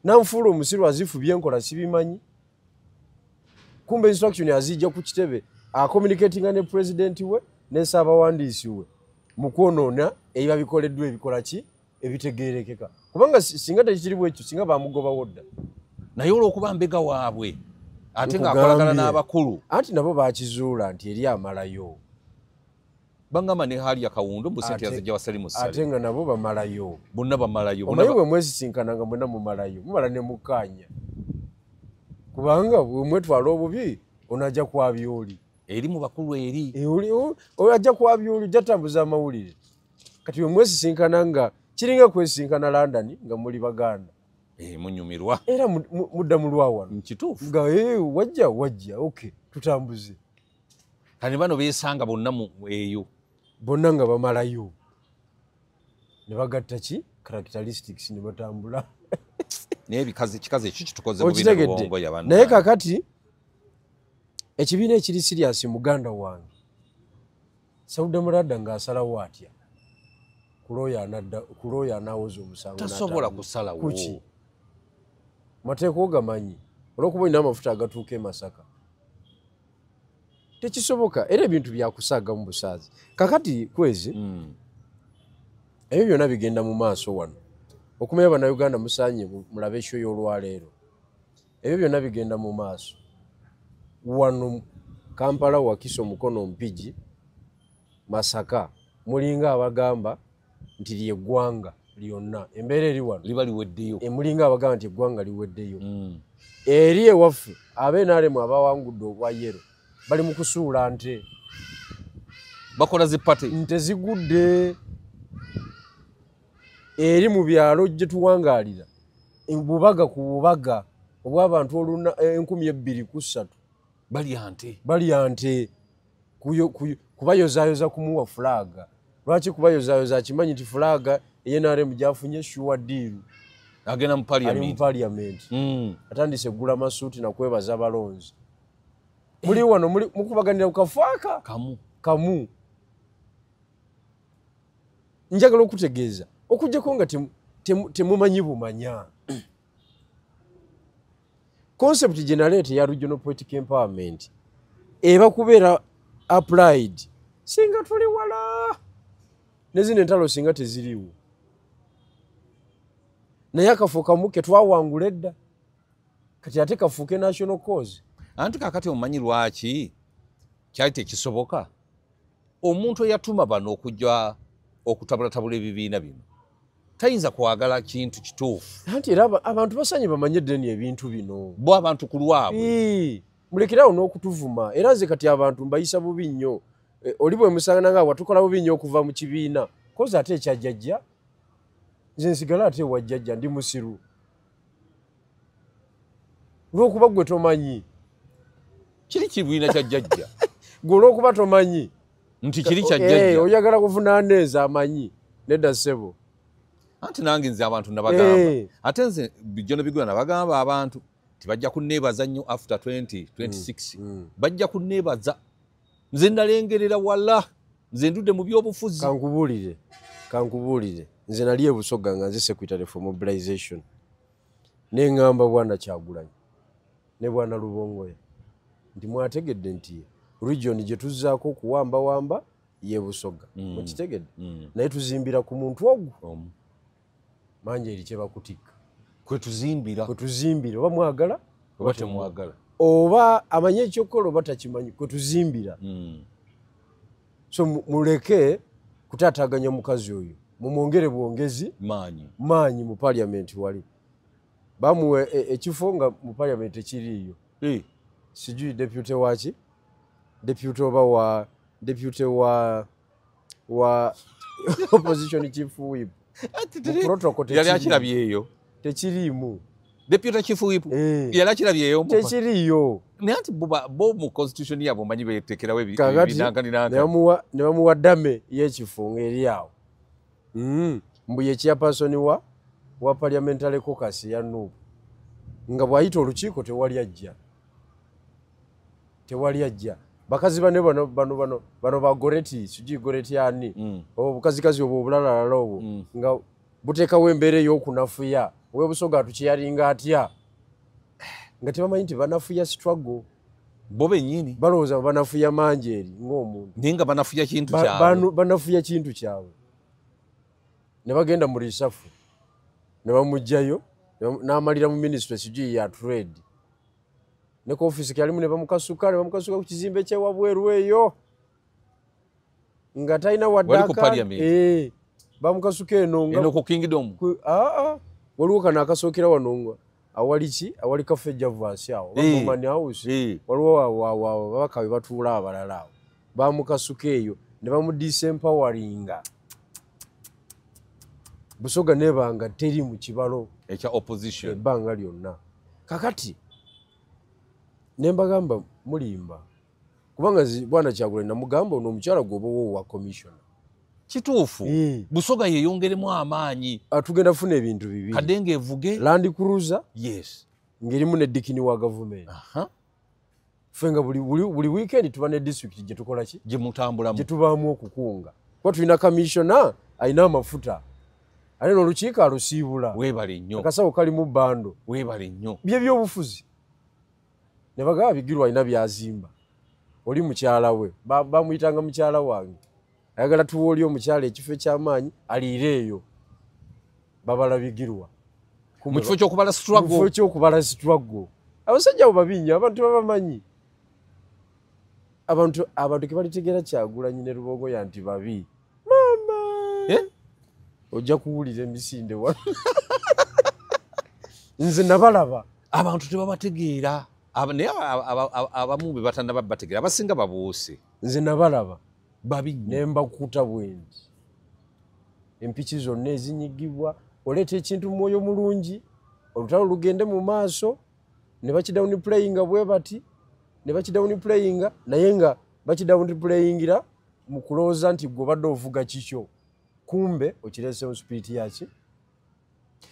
nanfuula omusiru azifu byenkola sibimanyi kumbe instruction azijja ku kitebe acommunicatinga ne president we ne ssaabawandiisi we mu kwonoona ebiba bikoleddwa ebikola ki ebitegeerekeka kubanga singa tekikirimu ekyo singa bamugobawo dda naye olw'okuba mbega waabwe ate ng'akolagana n'abakulu anti nabo baakizuula nti eri amalayo baŋŋamba ne Halia Kawundo mu ssente yazijja wasali mu ssale ate nga nabo bamalayo bonna bamalayo omanyi bwe mwesisinkananga mwenna mumalayo mumala ne mukkaanya kubanga bwe mwetwala obubi onajja kwabya oli eri mu bakulu eri ajja kwabya oli ojja tambuza amawulire kati bwe mwesisinkana nga kiringa kwesisinkana London nga muli baganda munyumirwa era mudda mu lwawano kituufu nga wajja okay tutambuze kati bano beesanga bonna eyo bonna nga bamalayo ne bagatta ki characteristics ne batambula naye kikazi ekyo kitukoze bubi ne Rubongoya banna naye kakati ekibiina ekiri serious muganda wange Sauda Madada ng'asalawo atya kulooya anaawoza omusango tasobola kusalawo kuki mateeka ogamanyi olw'okuba olina amafuta agatuuka e Masaka tekisoboka era ebintu byakusaaga mu busaazi kakati kwezi ebyo byonna bigenda mu maaso wano okumanya bannayuganda musaanye mulabe ekyo y'olwaleero ebyo byonna bigenda mu maaso wano Kampala Wakiso Mukono Mpigi Masaka mulinga abagamba nti lyeggwanga lyonna embeera eri wano liba liweddeyo mulinga abagamba nti eggwanga liweddeyo eri ewaffe abenaremu abawangudde obwa yero bali mu kusuula nte bakola zipate nte zigudde eri mu byalo gye tuwangaalira bubaga ku bubaga obw'abantu 2,203 balya nte kubayozaayoza kumuwa fulaga. Lwaki kubayozaayoza? Akimanyi nti fulaga NRM gyafunye shuwa diiru agenda mu parliament. Atandise gula masuuti na kwebaza balonzi. Muli wano mukubaganira ku kafaaka kamu. Njagala okutegeeza okujjako nga temumanyi bumanya. Concept generate ya regional political empowerment eba kubeera applied singa tuli wala nezino entalo singa teziriwo. Naye akafuuka muke twawangula edda kati ate kafuuke national cause. Anti kakati omanyi lwaki kyali tekisoboka? Omuntu eyatuma bano okujja okutabulatabula ebibiina bino tayinza kwagala kintu kituufu. Anti era abantu basanye bamanye ddeni ebintu bino bo abantu ku lwabwe. Mulekerawo n'okutuvuma era nze kati abantu mbayisa bubi nnyo. Oli bwe musangana nga watukola bubi nnyo okuva mu kibiina kozi ate ekyajjajja nze nsigala ate wajjajja ndi musiru lw'okuba gwe tomanyi kiri kibiina kya jjajja gwe olw'okuba tomanyi nti kiri kya jjajja oyagala kuvunaaneza amanyi nedda ssebo. Anti nange nze abantu nabagamba ate nze bijjono bigula nabagamba abantu tibajja kunneebaza nnyo after 2026 bajja kunneebaza nze nalengerera wala nze ndudde mu byobufuzi. Kankubuulire nze nali e Busoga nga nze secretary for mobilization neŋŋamba Bwana Kyagulanyi ne Bwana Lubongoya nti mwategedde nti region gye tuzzaako okuwambawamba ye Busoga mukitegedde naye tuzimbira ku muntu ogwo manje eri kye bakutikka kwe tuzimbira oba mwagala oba temwagala oba amanye ekyokukola oba takimanyi kwe tuzimbira. So muleke kutaataganya mukazi oyo mumwongere bwongezi maanyi mu parliament wali bamuwe ekifo nga mu parliament ekiriiyo sijui deputy waki deputy oba wa opposition chief whip protocol yali akirabyeyo tekiriimu deputy chief whip yali akirabyeyo tekiriiyo naye anti bo mu constitution yabo manyi betekerawo ne bamuwa ddame y'ekifo ng'eri awo mbu ye chairperson wa parliamentary caucus ya Nuupu nga bw'ayita olukiiko tewali ajja bakazi bane bano ba Goreti sijui Goreti ani obukazikazi obwo obulalala obwo nga buteekawo embeera ey'okunafuya we Busoga atukiyalinga atya nga tebamanyi nti banafuya struggle bo bennyini balowooza banafuya manjeeri ng'omuntu naye nga banafuya kintu kyabwe banafuya kintu kyabwe ne bagenda mu risafu ne bamugjayo n'amalira mu ministry sijui ya trade ne ku office kyalimu ne bamukasuka ku kizimbe kyewabweru eyo nga talina waddaka bamukasuka eno ku kingdom waliwo kano akasookera wano awali cafe javasi awo bamani house waliwo babaka we batuula abalala awo bamukasuka eyo ne bamudisempowaringa Busoga nebanga teri mu kibalo ekya opposition ebbanga lyonna kakati nembagamba mulimba kubanga Bwana Kyagulanyi namugamba ono omukyala gwobawo wa commissioner kituufu Busoga yeyongeremu amaanyi atugenda funa ebintu bibiri kadenge evuge Land Cruiser ngerimu ne dikini wa government fenga buli weekend tuba ne district gye tukola ki gye mutambulamu gye tubaamu okukunga kuba tulina commissioner alina amafuta ate n'olukiiko alusiibula weebale nnyo akasawo kali mu bbando weebale nnyo bye by'obufuzi ne bagaba Bigirwa alina byazimba oli mukyala we bamuyitanga mukyala wange ayagala tuwa oli omukyala ekifo eky'amaanyi aliire eyo babala Bigirwa mu kifo ky'okubala struggle abasajja abo babi nnyo abantu babamanyi abantu ke balitegeera Kyagulanyi ne Lubongoya nti babi mama ojja kuwulira emisinde wano nze nabalaba abantu tebabategeera naye abamu be batanda babategeera abasinga babuuse nze nabalaba babi nembakuta bwendi empiki zonna ezinyigibwa oleeta ekintu mu mwoyo mulungi olutalo lugende mu maaso ne bakidown playinga bwe bati ne bakidown playinga naye nga bakidown playingira mu kulooza nti gwe obadde ovuga kikyo kumbe okirese mu spirit yaki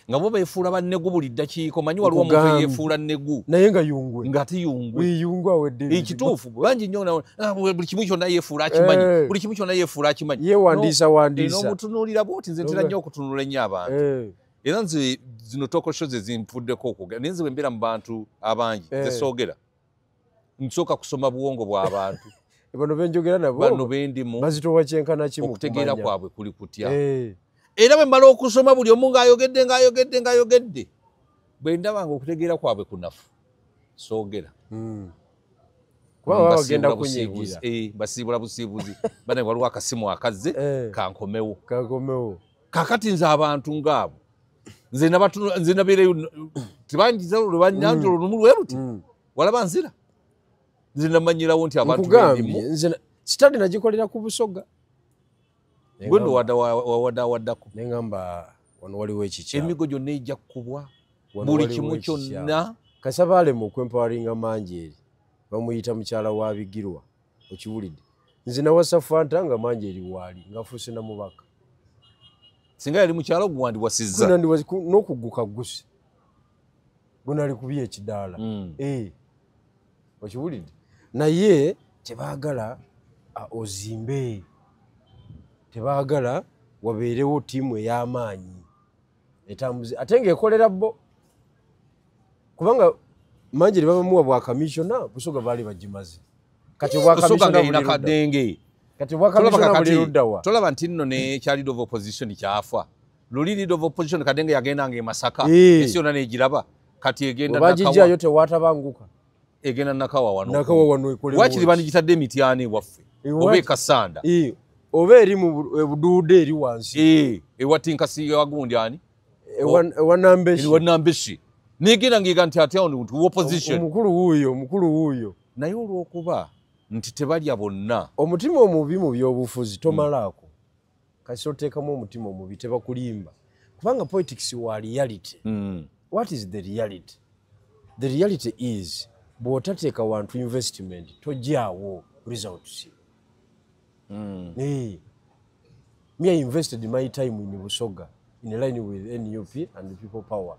nga bo beefuula bannegu buli ddakiika omanyi waliwo omuntu yeefuula nnegu naye nga yungwe ng'ate yungwe awedde ekituufu bangi nnyo buli kimu kyonna yeefuula akimanyi buli kimu kyonna yeefuula akimanyi yeewandiisa wandiisa n'omutunuulira bwoti nze ntera nnyo okutunula ennyo abantu era nze zino tokosho ze zinfuddeko okugera naye nze bwe mbeera mu bantu abangi zesoogera nsooka kusoma buwongo bw'abantu bano benjogera nabo bano bendimu bazitowa kyenkana kimu okutegeera kwabwe kuli kutya era bwe mmala okusoma buli omu ng'ayogedde bwe ndaba nga okutegeera kwabwe kunafu soogera kubanga bagenda kunyigira basiibula busiibuzi bane waliwo akasimu akazze kankomewo kakati nze abantu ngaabo nze nabeereyo tebanjiza lwebanyanjula olumu lweruti walaba nzira nze namanyirawo nti abantu nze sitadi nagikolera ku busoga gwendo wadawaddako neŋŋamba wano waliwo ekikyalo emigo gyonna ejja kkubwa buli kimu kyonna kasabalemu okwempawalinga manjeeri bamuyita mukyala wa bigirwa okiwulidde nze nawasa fanta nga manjeeri waali ngafuuse namubaka singa yali mukyalo guwandiwasizza n'okugguka gusi gunali kubya ekidaala okiwulidde naye tebaagala ozimbe tebaagala wabeerewo ttiimu ey'amaanyi etambuze ate ng'ekolera bo kubanga manjeri babamuwa bwa kamishona busoga baali bagimaze kati tolaba nti nno nekya leader of opposition kyafa luli leader of opposition kadenge yagendanga e Masaka ensi yonna negiraba kati egenda bagijjayo tewatabanguka egenda nakawa wano wakiri bandigitadde emityani waffe oba ekasanda oba eri mu buduude eri wansi ewatinkasi wagundi ani ewanambeshi negenda ngega nti ate opposition omukulu wuuyo naye olw'okuba nti tebalya bonna omutima omubi mu byobufuzi tomalaako kasi oteekamu omutima omubi tebakulimba kubanga politics wa reality what is the reality? The reality is bw'otateeka wantu investment tojjaawo results. Me I invested my time in Busoga in line with NUP and People Power.